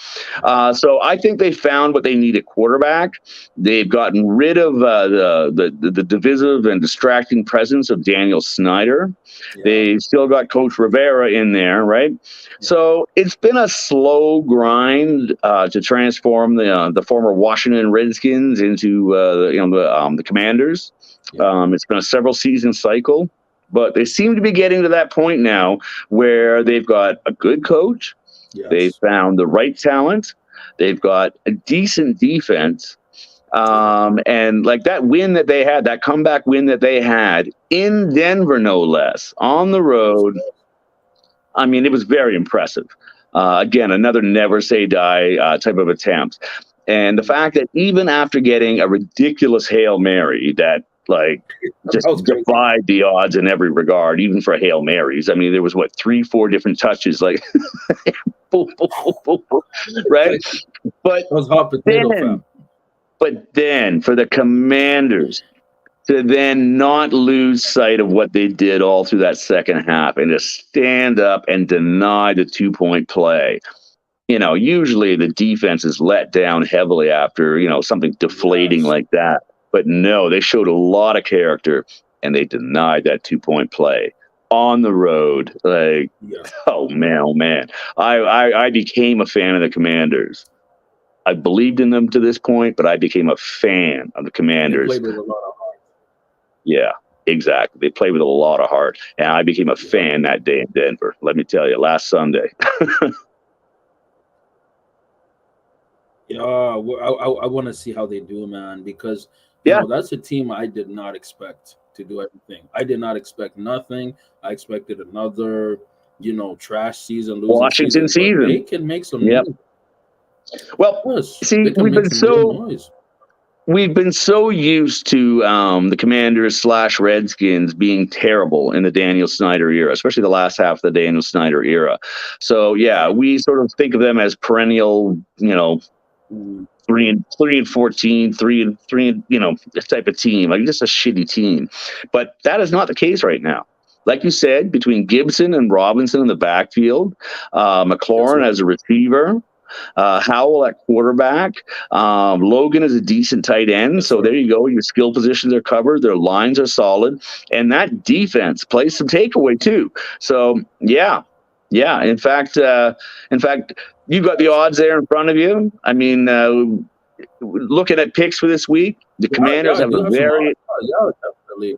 So I think they found what they need at quarterback. They've gotten rid of the divisive and distracting presence of Daniel Snyder. Yeah. They've still got Coach Rivera in there, right? Yeah. So it's been a slow grind to transform the former Washington Redskins into the Commanders. Yeah. It's been a several season cycle. But they seem to be getting to that point now where they've got a good coach, they've Yes. found the right talent, they've got a decent defense, Yeah. and like that win that they had, that comeback win that they had in Denver, no less, on the Yes. road. I mean, it was very impressive. Again, another never say die type of attempt. And the fact that even after getting a ridiculous Hail Mary that like That just was crazy. defied the odds in every regard, even for Hail Marys. I mean, there was what, 3, 4 different touches, like boom, boom, boom, boom, boom, right? That But was hot potato, then, fam. but then for the Commanders to then not lose sight of what they did all through that second half and to stand up and deny the 2 point play. Usually the defense is let down heavily after, something deflating Yes. like that. But no, they showed a lot of character and they denied that 2 point play. on the road. Like, Yeah, oh man, I became a fan of the Commanders. I believed in them to this point, but I became a fan of the they Commanders. played with a lot of heart. Yeah, exactly. They play with a lot of heart, and I became a Yeah. fan that day in Denver. Let me tell you, last Sunday. Yeah, I want to see how they do, man, because Yeah, that's a team I did not expect to do everything. I did not expect nothing. I expected another, trash season, losing Washington season, but they season. can make some Yep. noise. Well, Yes, see, they can make some real noise. we've been so used to the Commanders / Redskins being terrible in the Daniel Snyder era, especially the last half of the Daniel Snyder era. So yeah, Yeah. we sort of think of them as perennial, Mm, 3-14, 3-3, this type of team, like just a shitty team. But that is not the case right now. Like you said, between Gibson and Robinson in the backfield, yes, McLaurin sir. as a receiver, Howell at quarterback. Logan is a decent tight end. Yes, So sir. there you go. Your skill positions are covered. Their lines are solid. And that defense plays some takeaway too. So yeah. Yeah. In fact, you've got the odds there in front of you. I mean, looking at picks for this week, the Yeah, yeah, Commanders I have a do have some odds. very Yeah, definitely.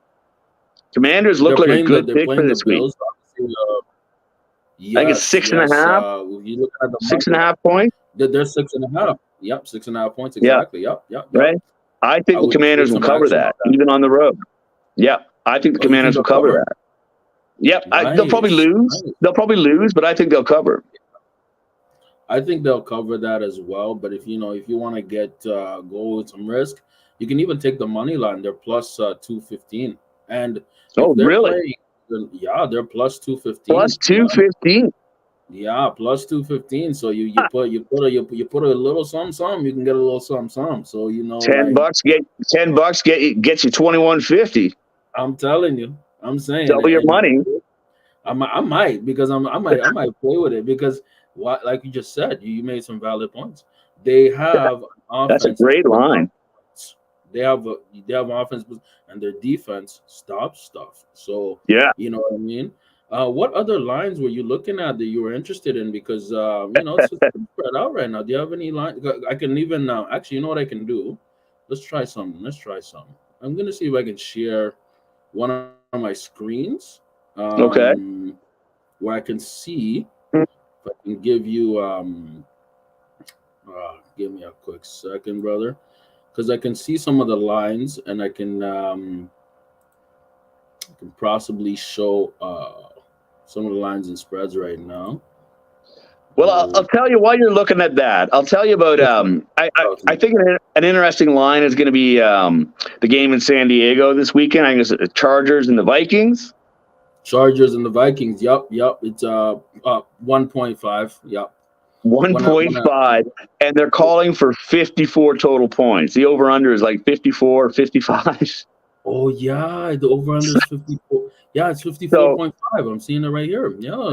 Commanders look like a good They're pick for playing the this week. Bills. Obviously, I think it's yes, six and a yes. half, You look at the six money and a line. half points. They're 6.5. Yep, 6.5 points Yeah. exactly. Yep, yep, yep. Right. I I think the would put Commanders will some cover action on that, that. even on the road. Yeah, I think the Oh, you think Commanders they'll will cover cover? that. Yep, they'll probably Nice, lose. nice. They'll probably lose, but I think they'll cover. I think they'll cover that as well. But if you want to get go with some risk, you can even take the money line. They're plus 215, and Oh, if they're really? playing, then, yeah, they're plus Plus 215. Yeah, 215. yeah, plus 215. So you put a little some, you can get a little some. So Ten like bucks get $10 gets you 21.50. I'm telling you, I'm saying, Double your and money. I might because I might play with it because what like you just said, you made some valid points. They have an That's a offense that great puts up line. points. They have an offense, and their defense stops stuff. So Yeah. you know what I mean. What other lines were you looking at that you were interested in? Because it's pretty spread out right now. Do you have any line? I can even actually, you know what I can do? Let's try something. I'm gonna see if I can share one of my screens Okay. where I can see if I can give you give me a quick second, brother, because I can see some of the lines and I can possibly show some of the lines and spreads right now. Well, I'll Oh, tell you while you're looking at that. I'll tell you about. yes, sir. Talk to I me. think an interesting line is going to be the game in San Diego this weekend. I think it's the Chargers and the Vikings. Chargers and the Vikings. Yup. It's 1.5. Yup. When I 1.5, and they're calling for 54 total points. The over under is like 54, 55. Oh yeah, the over under is 54. Yeah, it's So 54.5. I'm seeing it right here. Yeah.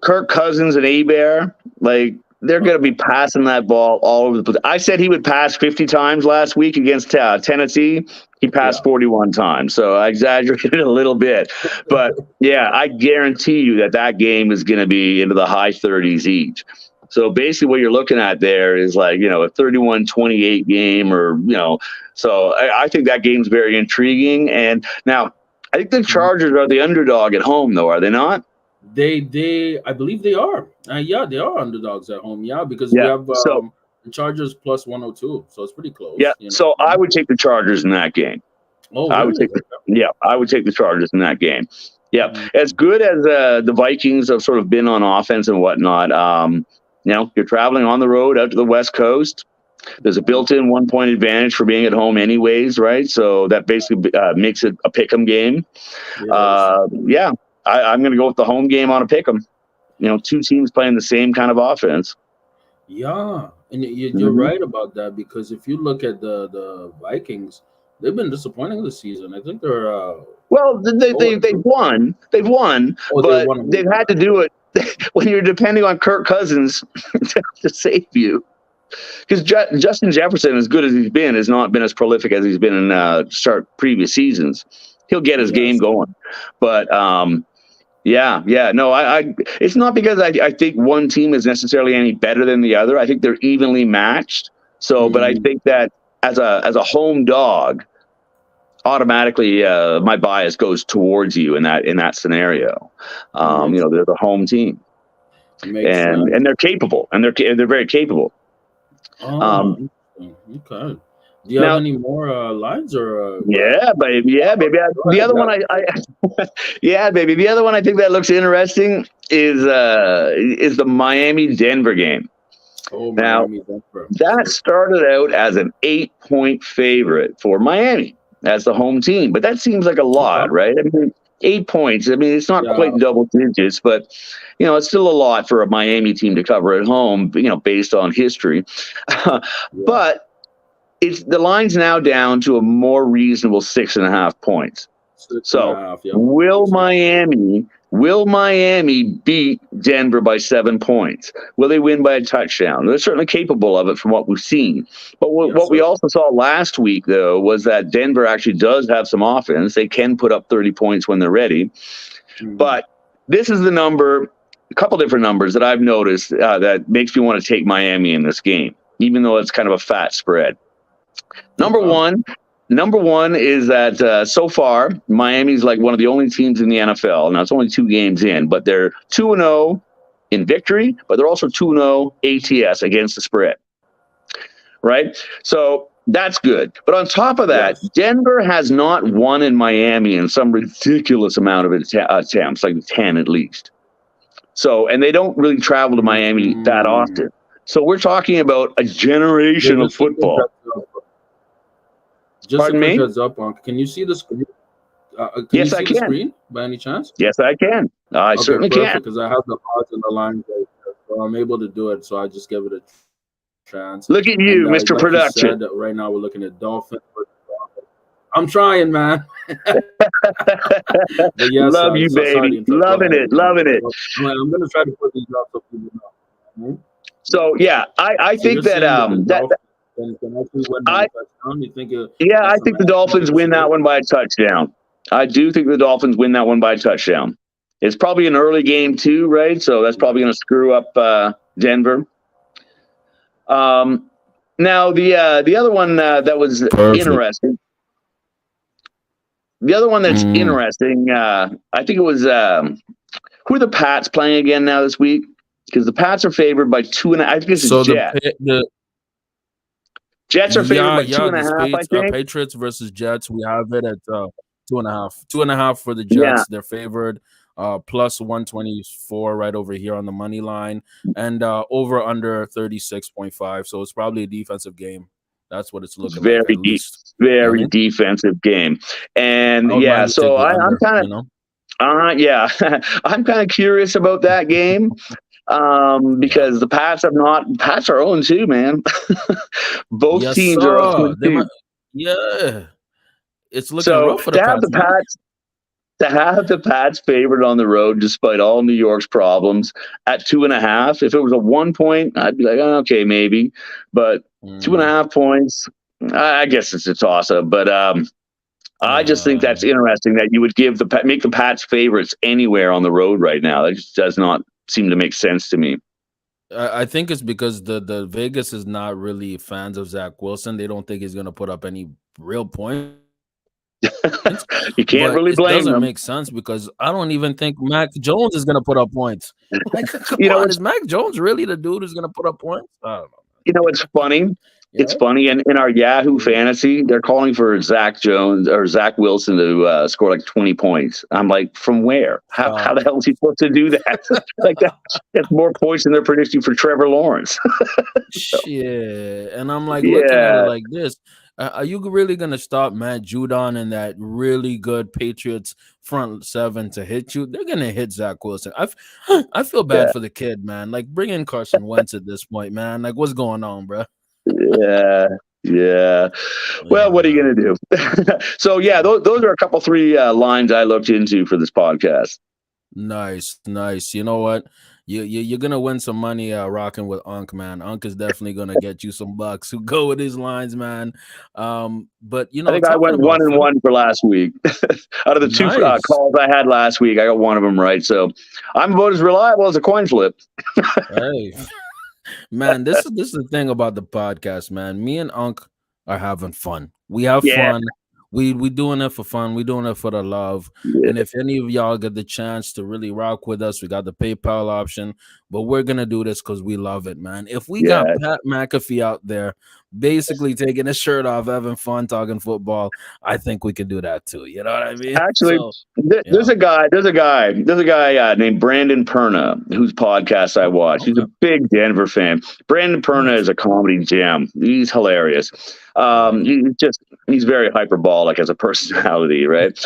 Kirk Cousins and Abear, like they're going to be passing that ball all over the place. I said he would pass 50 times last week against Tennessee. He passed Yeah. 41 times. So I exaggerated a little bit. But yeah, I guarantee you that game is going to be into the high 30s each. So basically what you're looking at there is like, a 31-28 game so I think that game's very intriguing. And now I think the Mhm. Chargers are the underdog at home, though, are they not? I believe they are. Yeah, they are underdogs at home. Yeah, because we Yeah. have So the Chargers plus 102, so it's pretty yeah. close. So I would take the Chargers in that game. Oh, I would really? take the Chargers in that game. Yeah. Mhm. As good as the Vikings have sort of been on offense and whatnot, you're traveling on the road out to the West Coast. There's a built-in 1 point advantage for being at home, anyways, right? So that basically makes it a pick'em game. Yes. Yeah, I'm going to go with the home game on a pick'em. Two teams playing the same kind of offense. Yeah, and you're Mhm. right about that because if you look at the Vikings, they've been disappointing this season. I think they're Well, oh, they've won. They've won, they but won a they've game. had to do it when you're depending on Kirk Cousins to save you. Because Justin Jefferson, as good as he's been, has not been as prolific as he's been in previous seasons. He'll get his game Yes. going, but Yeah, yeah. No, it's not because I think one team is necessarily any better than the other. I think they're evenly matched. So, but I Mhm. think that as a home dog, automatically my bias goes towards you in that scenario. Makes They're the home team, makes and sense. they're capable, and they're very capable. Oh, Um, interesting. Okay. Do you have now, any more lines or what? yeah, baby, yeah, baby. Go The ahead. other Yeah. one, yeah, baby. The other one I think that looks interesting is the Miami Denver game. Oh, Now, Miami, Denver. Yes, that sir. started out as an 8-point favorite for Miami as the home team, but that seems like a Okay. lot, right? I mean, 8 points. I mean, it's not Yeah. quite double digits, but it's still a lot for a Miami team to cover at home, based on history. Yeah. But it's the line's now down to a more reasonable 6.5 points. Six and a So half. Yep. will Makes sense. Miami beat Denver by 7 points? Will they win by a touchdown? They're certainly capable of it from what we've seen. But Yes, what we sir. also saw last week, though, was that Denver actually does have some offense. They can put up 30 points when they're ready. Mhm. But this is the number, a couple different numbers that I've noticed that makes me want to take Miami in this game, even though it's kind of a fat spread. Number Okay. one, number one is that so far Miami's like one of the only teams in the NFL. Now it's only 2 games in, but they're 2-0 in victory, but they're also 2-0 ATS against the spread. Right? So that's good. But on top of that, Yes. Denver has not won in Miami in some ridiculous amount of attempts, like 10 at least. So, and they don't really travel to Miami that Mm. often. So we're talking about a generation of Just a quick football. heads up. Just a Pardon quick me? heads up. Can you see the screen? Can you Yes, I see the can. screen by any chance? Yes, I can. I Okay, certainly can. perfect. Because I have the odds and the lines right there, so I'm able to do it. So I just give it a chance. Look at And you, Mr. like you Production. said, right now we're looking at Dolphins. I'm trying, man. But yes, Love you, sorry baby. to interrupt. Go Loving ahead. it. Loving it. I'm gonna try to put these up so people know. Mhm. Yeah. So yeah, I So you're think that saying that the that Dolphins can actually win by a I touchdown? You think yeah, I that's a think the match into Dolphins the win that spread? one by a touchdown. I do think the Dolphins win that one by a touchdown. It's probably an early game too, right? So that's probably Nice. going to screw up Denver. Um, Now the other one that was Perfect. interesting. The other one that's Mm. interesting, I think it was who are the Pats playing again now this week? Because the Pats are favored by 2.5. I think this is So Jets. the Jets are favored by two yeah, and a the half. I think. Patriots versus Jets. We have it at 2.5. 2.5 for the Yeah, Jets. They're favored plus 124 right over here on the money line, and over under 36.5. So it's probably a defensive game. That's what it's it's looking like, at least. You know what I very mean? defensive game, I and would yeah. mind to take So the I'm under, kind of you know? yeah, I'm kind of curious about that game. Yeah. Because the Pats are 0-2, man. Both Yes, teams are sir. They 0-2. might, yeah. It's looking So rough for the Pats, man. to have the Pats favored on the road, despite all New York's problems, at 2.5. If it was a 1 point, I'd be like, oh, okay, maybe. But two and a Mm, half points, I guess it's a toss up. But I just think uh, that's interesting that you would make the Pats favorites anywhere on the road right now. That just does not seem to make sense to me. I think it's because the Vegas is not really fans of Zach Wilson. They don't think he's going to put up any real points. You can't But really it blame doesn't them. make sense because I don't even think Mac Jones is going to put up points. Like, come You know, on, it's is Mac Jones really the dude who's going to put up points? I don't know. it's funny. You It's know? funny. And in our Yahoo Mm. fantasy, they're calling for Zach Jones or Zach Wilson to score like 20 points. I'm like, from where? How Stop. the hell is he supposed to do that? Like that's more points than they're predicting for Trevor Lawrence. So, Shit. And I'm like looking at it yeah, like this. Are you really going to stop Matt Judon and that really good Patriots front seven to hit you? They're going to hit Zach Wilson. I feel bad yeah, for the kid, man. Like, bring in Carson Wentz at this point, man. Like, what's going on, bro? yeah, yeah. Well, Yeah, what are you man. going to do? So, yeah, those are a couple, three lines I looked into for this podcast. Nice, nice. You know what? You're gonna win some money rocking with Unc, man. Unc is definitely gonna get you some bucks who go with his lines, man. But I think I talking went about one and food, one for last week. Out of the two nice. calls I had last week, I got one of them right. So I'm about as reliable as a coin flip. Hey, man, this is the thing about the podcast, man. Me and Unc are having fun. We have Yeah, fun. We doing it for fun. We doing it for the love. yeah, And if any of y'all get the chance to really rock with us, we got the PayPal option. But we're gonna do this because we love it, man. If we got yeah. Pat McAfee out there basically taking his shirt off, having fun talking football, I think we can do that too. You know what I mean? Actually, So there's yeah. a guy. There's a guy named Brandon Perna whose podcast I watch. He's Okay. a big Denver fan. Brandon Perna Nice. is a comedy gem. He's hilarious. Right. He's very hyperbolic as a personality, right?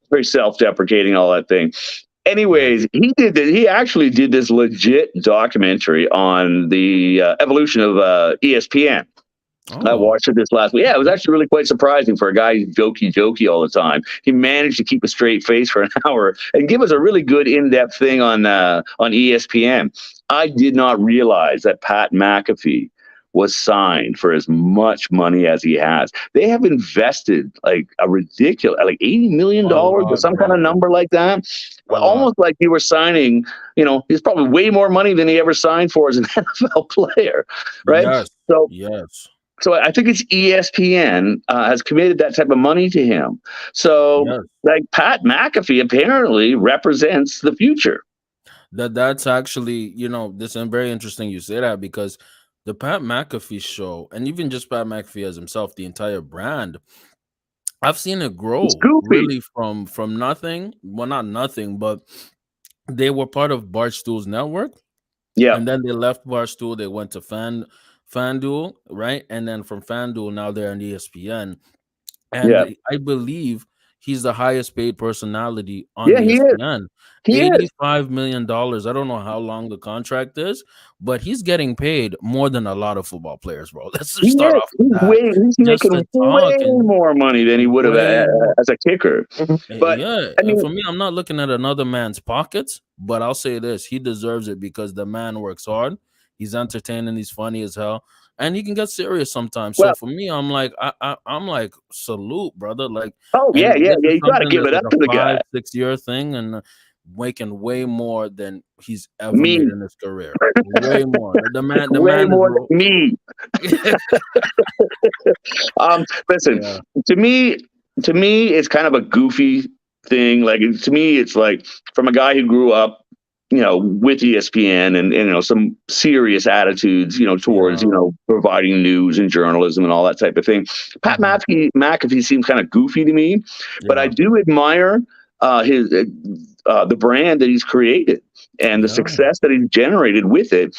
Very self-deprecating, all that thing. Right. Anyways, he actually did this legit documentary on the evolution of ESPN. I Oh, watched it this last week. Yeah, it was actually really quite surprising for a guy who's jokey all the time. He managed to keep a straight face for an hour and give us a really good in-depth thing on ESPN. I did not realize that Pat McAfee was signed for as much money as he has. They have invested like a ridiculous, like a $80 million or lot, some kind of bro. number like that. A Well, lot. almost like you were signing. He's probably way more money than he ever signed for as an NFL player, right? Yes. So Yes. so I think it's ESPN has committed that type of money to him. So Yes. like Pat McAfee apparently represents the future. That's actually, this is very interesting you say that because the Pat McAfee show, and even just Pat McAfee as himself, the entire brand, I've seen it It's grow goofy. really from nothing. Well, not nothing, but they were part of Barstool's network, Yeah, and then they left Barstool. They went to FanDuel, right? And then from FanDuel, now they're on ESPN. yeah, And I believe he's the highest paid personality on yeah. He is. ESPN. He is. $85 million. I don't know how long the contract is, but he's getting paid more than a lot of football players, bro. Let's He just start is. off with that. He's Just making to talk way and more money than he would have way more. as a kicker. But Yeah, I and mean, for me, I'm not looking at another man's pockets, but I'll say this: he deserves it because the man works hard. He's entertaining. He's funny as hell, and he can get serious sometimes. So well, for me, I'm like, I'm like, salute, brother. Like, oh yeah, and yeah, this yeah. is You got to something give that's it like up a to the guy. 5, 6 year thing, and making way more than he's ever made Me, in his career. Way more. The way man is. more than me. Listen, Yeah. to me, it's kind of a goofy thing. Like to me, it's like from a guy who grew up, with ESPN and some serious attitudes, towards Yeah. providing news and journalism and all that type of thing. Pat Mhm. McAfee seems kind of goofy to me, but I Yeah. do admire his the brand that he's created and the Yeah. success that he's generated with it.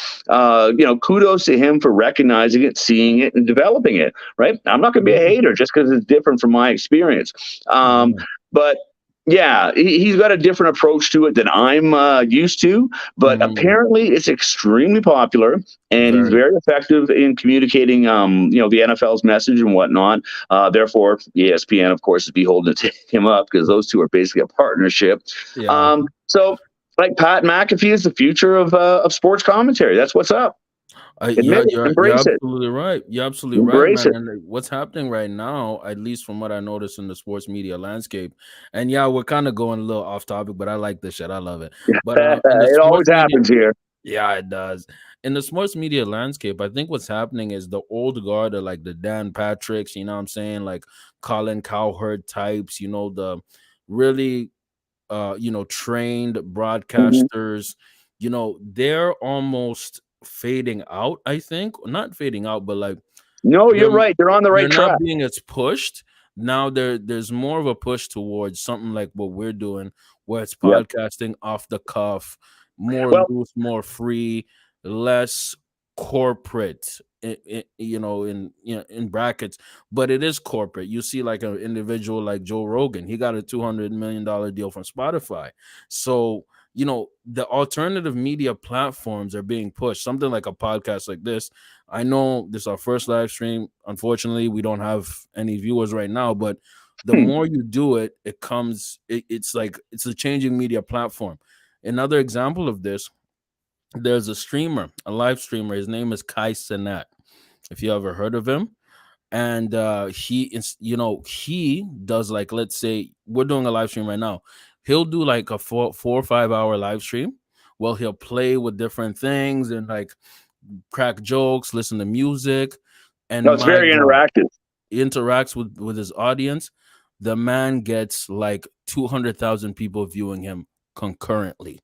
Kudos to him for recognizing it, seeing it, and developing it. Right? I'm not going to be a Yeah. hater just because it's different from my experience. Yeah. But yeah, he's got a different approach to it than I'm used to. But Mhm. apparently, it's extremely popular, and he's Very. very effective in communicating, the NFL's message and whatnot. Therefore, ESPN, of course, is beholden to him up because those two are basically a partnership. Yeah. So, like Pat McAfee is the future of sports commentary. That's what's up. Yeah, Admit it, you're embrace it, absolutely right. You're absolutely right, embrace man. it. And what's happening right now, at least from what I noticed in the sports media landscape, and yeah, we're kind of going a little off topic, but I like this shit. I love it. But in the It always sports media, happens here. yeah, it does. In the sports media landscape, I think what's happening is the old guard, are like the Dan Patricks, you know what I'm saying, like Colin Cowherd types, the really trained Mhm. broadcasters, they're almost fading out, I think. Not fading out, but like No, they're you're right. They're on the they're right not track. being as pushed. Now there's more of a push towards something like what we're doing, where it's Yep. podcasting off the cuff, more Well, loose, more free, less corporate. In brackets, but it is corporate. You see, like an individual like Joe Rogan, he got a $200 million deal from Spotify. So the alternative media platforms are being pushed. Something like a podcast like this. I know this is our first live stream. Unfortunately, we don't have any viewers right now, but the hmm, more you do it's like it's a changing media platform. Another example of this, there's a streamer, a live streamer. His name is Kai Cenat. If you ever heard of him, and he is, he does, like, let's say we're doing a live stream right now. He'll do like a 4 or 5 hour live stream. Well, he'll play with different things and like crack jokes, listen to music, and No, it's my very God, interactive. he interacts with his audience. The man gets like 200,000 people viewing him concurrently,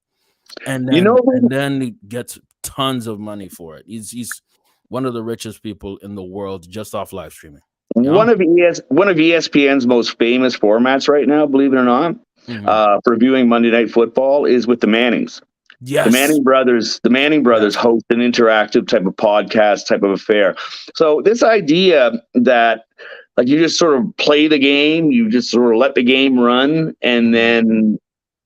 and You then know who? and then he gets tons of money for it. He's one of the richest people in the world just off live streaming. You know? One of ESPN's most famous formats right now, believe it or not, Mhm. for viewing Monday Night Football is with the Mannings. Yes. The Manning brothers Yes. host an interactive type of podcast type of affair. So this idea that like you just sort of play the game, you just sort of let the game run, and Mhm. then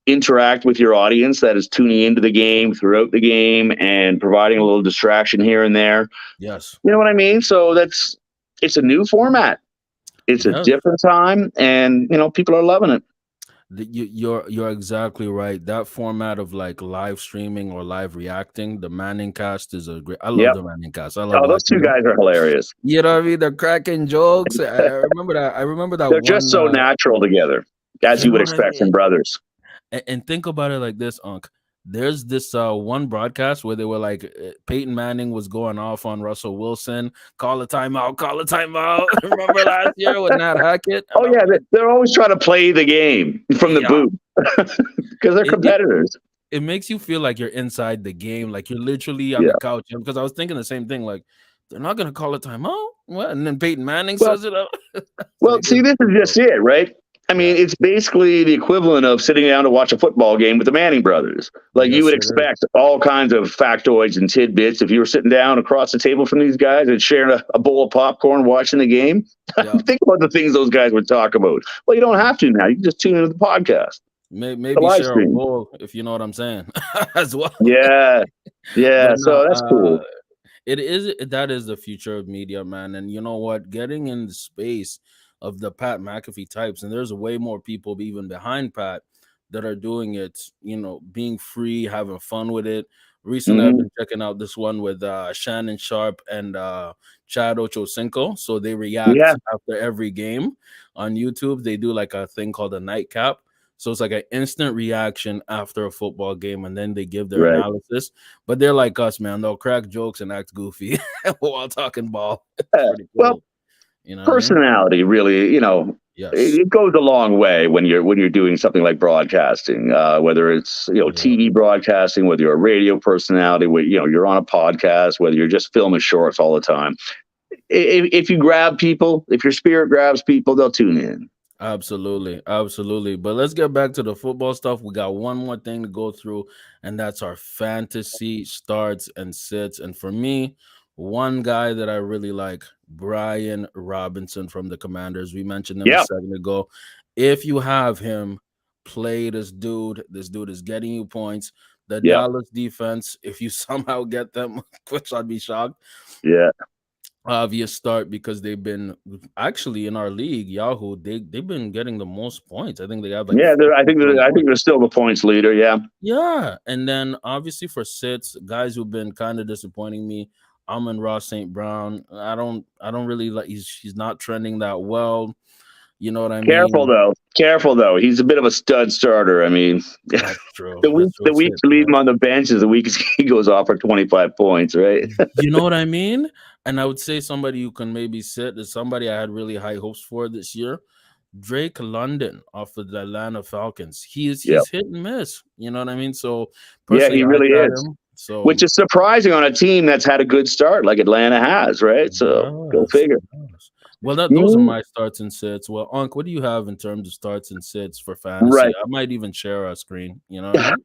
interact with your audience that is tuning into the game throughout the game and providing a little distraction here and there. Yes. You know what I mean? So it's a new format. It's a Yeah. different time, and people are loving it. You're exactly right. That format of like live streaming or live reacting, the Manning cast is a great. I love Yep. the Manning cast. I love Oh, those watching two them. guys are hilarious. You know what I mean? They're cracking jokes. I remember that. I remember that They're just one. so natural together, as You you know would what I expect mean? from brothers. And think about it like this, Unc. There's this one broadcast where they were like, Peyton Manning was going off on Russell Wilson. Call a timeout. Call a timeout. Remember last year with Nat Hackett? Oh And I'm yeah, like, they're always trying to play the game from the yeah. booth because they're It competitors. it makes you feel like you're inside the game, like you're literally on Yeah. the couch. Because I was thinking the same thing, like they're not gonna call a timeout. What? And then Peyton Manning Well, says it up. well, Like see, it's this is brutal. just it, right? I Yeah. mean, it's basically the equivalent of sitting down to watch a football game with the Manning brothers. Like you Yes, would it is. expect all kinds of factoids and tidbits if you were sitting down across the table from these guys and sharing a bowl of popcorn watching the game. Yeah. Think about the things those guys would talk about. Well, you don't have to now. You can just tune into the podcast, the Maybe live share a stream. bowl if you know what I'm saying as well. Yeah, yeah. But no, So that's cool. that is the future of media, man. And you know what? Getting in the space of the Pat McAfee types, and there's way more people even behind Pat that are doing it, being free, having fun with it. Recently, I've Hmm. been checking out this one with Shannon Sharp and Chad Ochocinco. So they Yeah, react after every game on YouTube. They do like a thing called a nightcap. So it's like an instant reaction after a football game, and then they give their right. analysis. But they're like us, man. They'll crack jokes and act goofy while talking ball. It's pretty Well, cool. You know what I mean? personality really, Yes. it goes a long way when you're doing something like broadcasting, whether it's Yeah. TV broadcasting, whether you're a radio personality, whether you're on a podcast, whether you're just filming shorts all the time. If you grab people, if your spirit grabs people, they'll tune in. Absolutely, absolutely. But let's get back to the football stuff. We got one more thing to go through, and that's our fantasy starts and sits. And for me, one guy that I really like, Brian Robinson from the Commanders. We mentioned him a Yeah, second ago. If you have him, play this dude. This dude is getting you points. The yeah, Dallas defense, if you somehow get them, which I'd be shocked, yeah, obvious start because they've been actually in our league, Yahoo. They've been getting the most points. I think they have like yeah. 15 20 I think points. they're still the points leader. Yeah, Yeah, and then obviously for sits, guys who've been kind of disappointing me. Amon Ross St. Brown. I don't really like. He's not trending that well. You know what I careful mean? though. Careful though. He's a bit of a stud starter. I mean, That's true. the That's week true. the It's week hits, to leave right? him on the bench is the week he goes off for 25 points. Right. You know what I mean? And I would say somebody who can maybe sit is somebody I had really high hopes for this year. Drake London off of the Atlanta Falcons. Yeah. He's hit and miss. You know what I mean? So Yeah, personally, he I really got is. him. So Which is surprising on a team that's had a good start like Atlanta has, right? So go yes, figure. yes. Well, those are You my starts and sits. Well, Unc, what do you have in terms of starts and sits for fantasy? right. I might even share a screen. You know what I mean?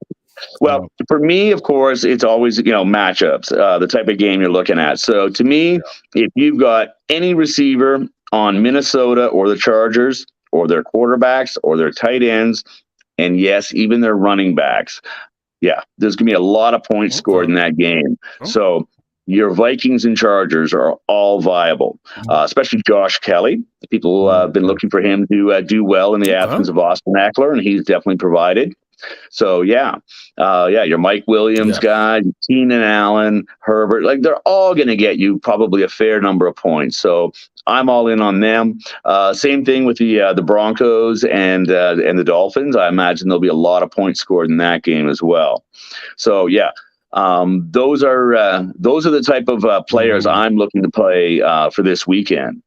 Well, So for me, of course, it's always matchups, the type of game you're looking at. So to me, yeah. if you've got any receiver on Minnesota or the Chargers or their quarterbacks or their tight ends, and yes, even their running backs, yeah, there's going to be a lot of points scored Okay. in that game. Okay. So your Vikings and Chargers are all viable, especially Josh Kelly. People have been Okay. looking for him to do well in the absence of Austin Eckler, and he's definitely provided. So your Mike Williams Yeah. guy, Keenan Allen, Herbert, like they're all going to get you probably a fair number of points. So I'm all in on them. Same thing with the Broncos and the Dolphins. I imagine there'll be a lot of points scored in that game as well. So those are the type of players Mhm. I'm looking to play for this weekend.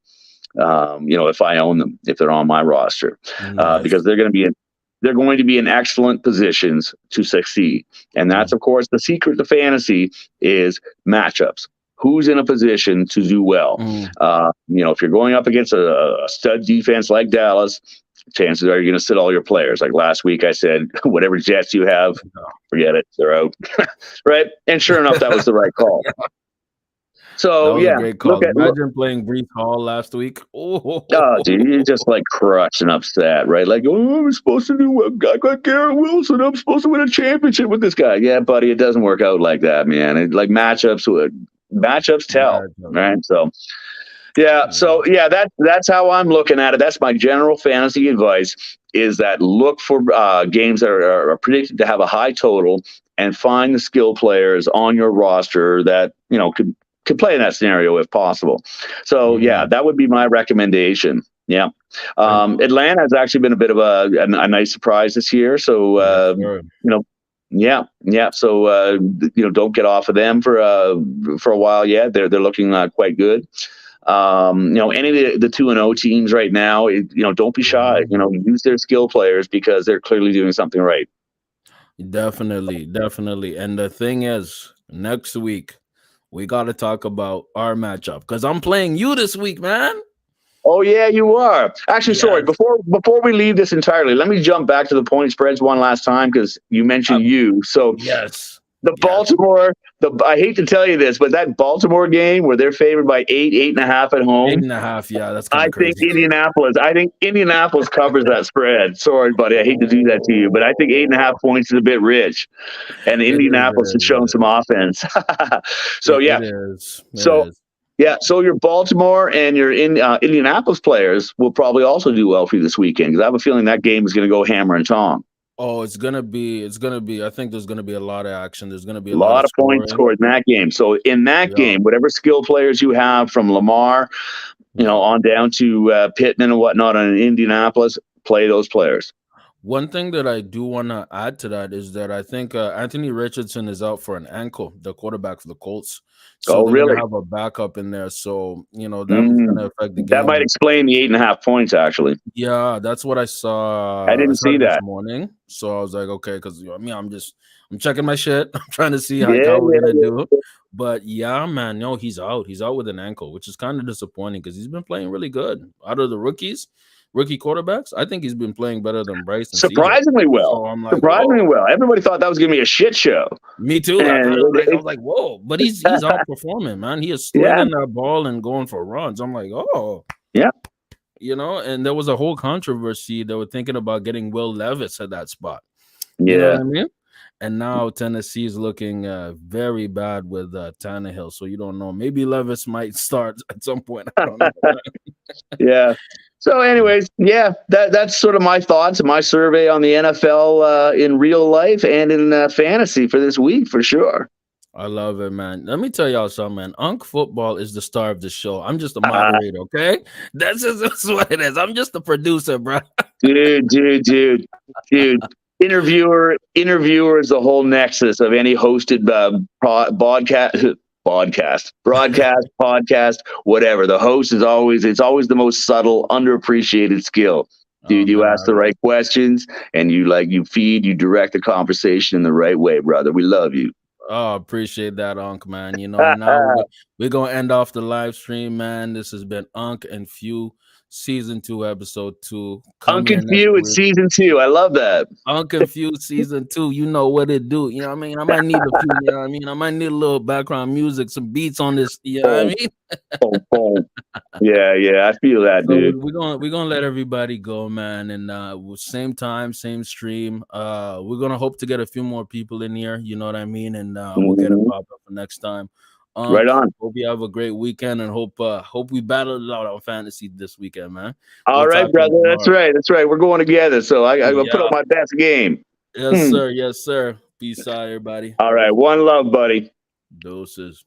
If I own them, if they're on my roster, Nice. because they're going to be in excellent positions to succeed. And that's, Mhm. of course, the secret to fantasy is matchups. Who's in a position to do well? Mhm. If you're going up against a stud defense like Dallas, chances are you're going to sit all your players. Like last week, I said, whatever Jets you have, forget it, they're out. Right? And sure enough, that was the right call. That So was a great look call. at look. Imagine playing Brees Hall last week. Oh, Oh, dude, you're just like crushed and upset, right? Like, oh, I'm supposed to do what? I got Garrett Wilson. I'm supposed to win a championship with this guy. Yeah, buddy, it doesn't work out like that, man. Like matchups tell, matchup. right? That's how I'm looking at it. That's my general fantasy advice: is that look for games that are predicted to have a high total, and find the skill players on your roster that could play in that scenario if possible. So Mhm. that would be my recommendation. Yeah. And Atlanta has actually been a bit of a nice surprise this year. So, yes, sir. yeah. So, don't get off of them for a while yet. They're looking quite good. Any of the 2-0 teams right now, don't be shy. Mhm. Use their skill players because they're clearly doing something right. Definitely, definitely. And the thing is, next week we got to talk about our matchup because I'm playing you this week, man. Oh yeah, you are. Actually, sorry. Yes, Before we leave this entirely, let me jump back to the point spreads one last time because you uh, mentioned you. So yes, the yes. Baltimore, I hate to tell you this, but that Baltimore game where they're favored by 8.5 at Eight home, and a half. Yeah, that's kind I of think crazy. Indianapolis covers that spread. Sorry, buddy, I hate to do that to you, but I think 8.5 Oh, points is a bit rich, and it is. It Indianapolis has is. shown some offense. So It yeah, is. It so is. so your Baltimore and your Indianapolis players will probably also do well for you this weekend because I have a feeling that game is going to go hammer and tong. Oh, it's gonna be. It's gonna be. I think there's gonna be a lot of action. There's gonna be A a lot of lot of points scoring. scored in that game. So in that Yeah. game, whatever skill players you have from Lamar, Yeah. on down to Pittman and whatnot on Indianapolis, play those players. One thing that I do want to add to that is that I think Anthony Richardson is out for an ankle, the quarterback for the Colts. So Oh, they're gonna really? have a backup in there. So that's Mm, gonna affect the that might game. explain the 8.5 points. Actually, Yeah, that's what I I saw. I didn't saw see it this that. morning. So I was like, okay, because I'm checking my shit. I'm trying to see Yeah, how we're gonna yeah, do. yeah. But yeah, man, no, he's out. He's out with an ankle, which is kind of disappointing because he's been playing really good. Out of the rookie quarterbacks, I think he's been playing better than Bryce and CJ. Surprisingly well. So I'm like, Surprisingly whoa. well. Everybody thought that was going to be a shit show, Me too. I thought and it was like I was like, whoa, but he's outperforming, man. He is yeah, slinging that ball and going for runs. I'm like, oh, yeah, and there was a whole controversy. They were thinking about getting Will Levis at that spot. You know what yeah. I mean? And now Tennessee is looking very bad with Tannehill. So you don't know. Maybe Levis might start at some point. I don't know. Yeah. So, anyways, that's sort of my thoughts and my survey on the NFL in real life and in fantasy for this week for sure. I love it, man. Let me tell y'all something, man. Unc Football is the star of the show. I'm just a Uh, moderator, okay? That's what it is. I'm just the producer, bro. dude. Interviewer is the whole nexus of any hosted broadcast, whatever. The host is it's always the most subtle, underappreciated skill. Oh Dude, you man, ask the right questions and you direct the conversation in the right way, brother. We love you. appreciate that, Unc, man. Now we're gonna end off the live stream, man. This has been Unc and Phew, season 2, episode 2. Come Unc and here next Phew, it's week. season 2. I love that. Unc and Phew, season 2. You know what it do. You know what I mean? I might need a few, you know what I mean? I might need a little background music, some beats on this, you know what I Boom, mean? boom. Yeah, I feel that, So dude. we're gonna let everybody go, man, and same time, same stream. We're gonna hope to get a few more people in here, you know what I mean, and we'll get it Mhm. popped up for next time. Right Unc, on. hope you have a great weekend, and hope we battle it out on fantasy this weekend, man. All We'll right, talk to you brother. That's tomorrow. right. That's right. We're going together. So I will put up Yeah, my best game. Yes, sir. Yes, sir. Peace out, everybody. All right. One love, buddy. Doses.